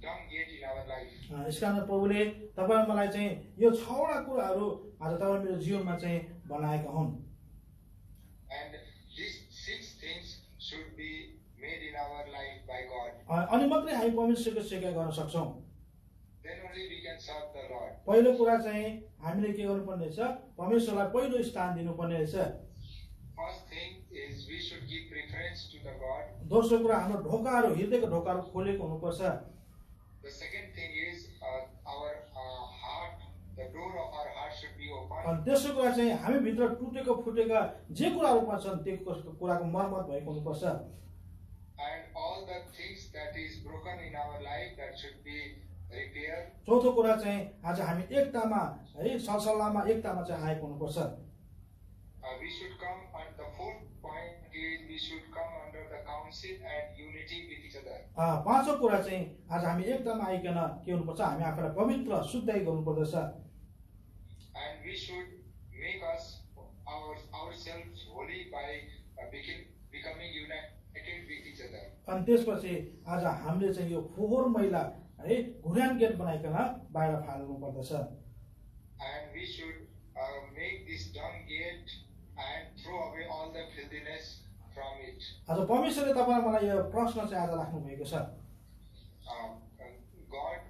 dung gate in our life.
यस कारण प्रभुले तपाईँ मलाई चाहिँ यो 6वटा कुराहरू आज तपाईँ मेरो जीवनमा चाहिँ बनाएका हुन्।
And these 6 things should be made in our life by God.
अनि मात्रै हामी परमेश्वरको सेवा गर्न सक्छौँ।
Then only we can serve the Lord.
पहिलो कुरा चाहिँ हामीले के गर्नुपर्ने छ, परमेश्वरलाई पहिलो स्थान दिनुपर्ने रहेछ।
First thing is we should give preference to the God.
दोस्रो कुरा हाम्रो ढोकाहरू, हृदयको ढोकाहरू खोलेको हुनुपर्छ।
The second thing is our heart, the door of our heart should be open.
अनि तेस्रो कुरा चाहिँ हामी भित्र टुटेको फुटेका जे कुराहरू पनि छन् त्यो कुराको मर्मत भएको हुनुपर्छ।
And all the things that is broken in our life, that should be repaired.
चौथो कुरा चाहिँ आज हामी एकतामा है सरसल्लाहमा एकतामा चाहिँ आएको हुनुपर्छ।
We should come, and the fourth point is we should come under the counsel and unity with each other.
पाँचौं कुरा चाहिँ आज हामी एकतामा आइकन के हुनुपर्छ, हामी आफूलाई पवित्र शुद्धै गर्नुपर्दछ।
And we should make ourselves holy by becoming united with each other.
अनि त्यसपछि आज हामीले चाहिँ यो फोहोर मैला है घुर्यान गेट बनाइकन बाहिर फाल्नु पर्दछ।
And we should make this dung gate and throw away all the filthiness from it.
आज परमेश्वरले तपाईलाई मलाई यो प्रश्न चाहिँ आज राख्नु भएको छ।
God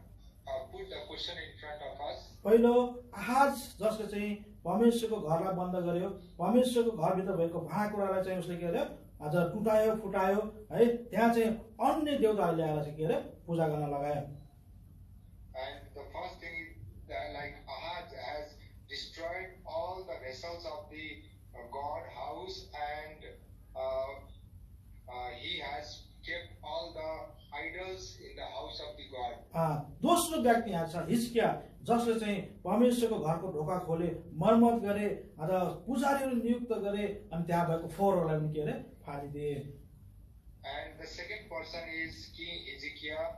put the question in front of us.
पहिलो आहाज जसले चाहिँ परमेश्वरको घरलाई बन्द गर्यो, परमेश्वरको घरभित्र भएको भाँडाकुँडालाई चाहिँ उसले के गर्यो, आज टुटायो फुटायो है, त्यहाँ चाहिँ अन्य देवताहरू ल्याएर चाहिँ के अरे पूजा गर्न लगायो।
And the first thing is that like Ahaz has destroyed all the vessels of the God house, and he has kept all the idols in the house of the God.
दोस्रो व्यक्ति यहाँ छ हिजकिया, जसले चाहिँ परमेश्वरको घरको ढोका खोले, मर्मत गरे, आज पुजारीहरू नियुक्त गरे अनि त्यहाँ भएको फोहोरहरूलाई पनि के अरे फालिदिए।
And the second person is King Hezekiah,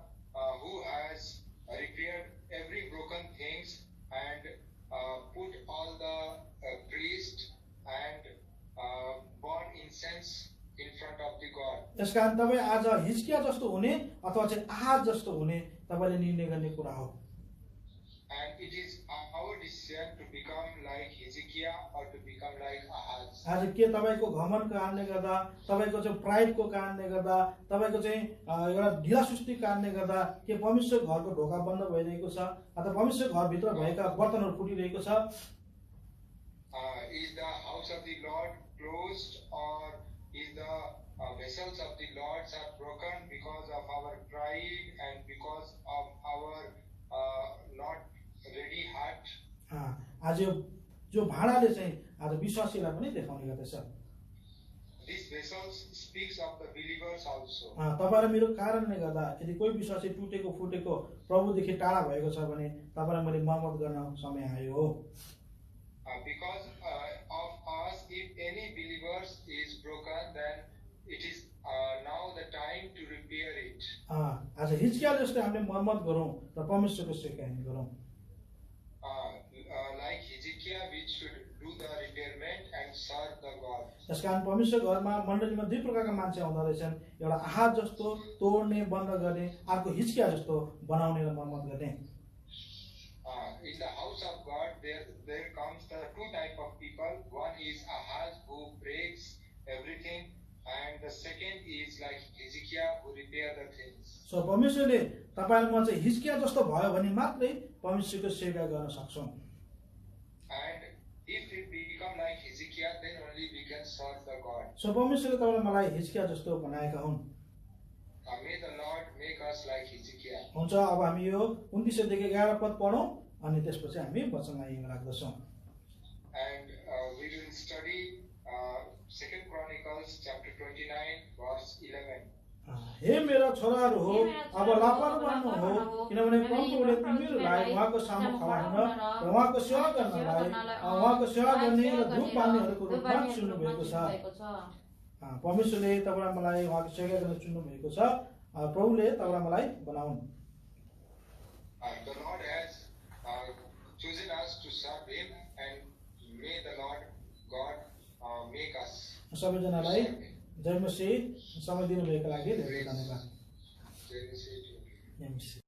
who has repaired every broken things and put all the priests and burn incense in front of the God.
यसकारण तपाईँ आज हिजकिया जस्तो हुने अथवा चाहिँ आहाज जस्तो हुने तपाईले निर्णय गर्ने कुरा हो।
And it is our decision to become like Hezekiah or to become like Ahaz.
आज के तपाईँको घमण्डको कारणले गर्दा, तपाईँको चाहिँ प्राइडको कारणले गर्दा, तपाईँको चाहिँ एउटा ढिलासुस्तीको कारणले गर्दा के परमेश्वर घरको ढोका बन्द भइरहेको छ अथवा परमेश्वर घरभित्र भएका बर्तनहरू फुटिरहेको छ?
Is the house of the Lord closed, or is the vessels of the Lord are broken because of our pride and because of our not ready heart?
आज जो भाँडाले चाहिँ आज विश्वासीलाई पनि देखाउने गर्दछ।
This vessels speaks of the believers also.
तपाईँ र मेरो कारणले गर्दा यदि कोही विश्वासी टुटेको फुटेको प्रभुदेखि टाढा भएको छ भने तपाईँलाई मैले मर्मत गर्न समय आयो हो।
Because of us, if any believers is broken, then it is now the time to repair it.
आज हिजकिया जस्तै हामीले मर्मत गरौँ र परमेश्वरको सेवाकार्य गरौँ।
Like Hezekiah, we should do the repairment and serve the God.
त्यसकारण परमेश्वर घरमा मण्डलीमा दुई प्रकारका मान्छे आउँदो रहेछन्, एउटा आहाज जस्तो तोड्ने बन्द गर्ने, अर्को हिजकिया जस्तो बनाउने र मर्मत गर्ने।
In the house of God, there comes the two type of people. One is Ahaz, who breaks everything, and the second is like Hezekiah, who repair the things.
So परमेश्वरले तपाईहरुमा चाहिँ हिजकिया जस्तो भयो भने मात्रै परमेश्वरको सेवा गर्न सक्छौं।
And if it become like Hezekiah, then only we can serve the God.
So परमेश्वरले तपाईलाई मलाई हिजकिया जस्तो बनाएका हुन्।
May the Lord make us like Hezekiah.
हुन्छ, अब हामी यो 29 देखि 11 पद पढौं अनि त्यसपछि हामी वचनलाई राख्दछौं।
And we will study 2 Chronicles chapter 29 verse 11.
हे मेरा छोराहरू हो, अब लापरवाह नहो, किनभने प्रभुले तिमीहरूलाई उहाँको सामु खडा हुन र उहाँको सेवा गर्नलाई उहाँको सेवा गर्ने र धूप बाल्नेहरूको रूपमा चुन्नु भएको छ। परमेश्वरले तपाईलाई मलाई उहाँको सेवा गर्न चुन्नु भएको छ। प्रभुले तपाईलाई मलाई बनाउन्।
The Lord has chosen us to serve Him, and may the Lord God make us.
सबैजनालाई जय मसीह। समय दिनुभएको लागि धेरै धन्यवाद।
Jai Masihi.
जय मसीह।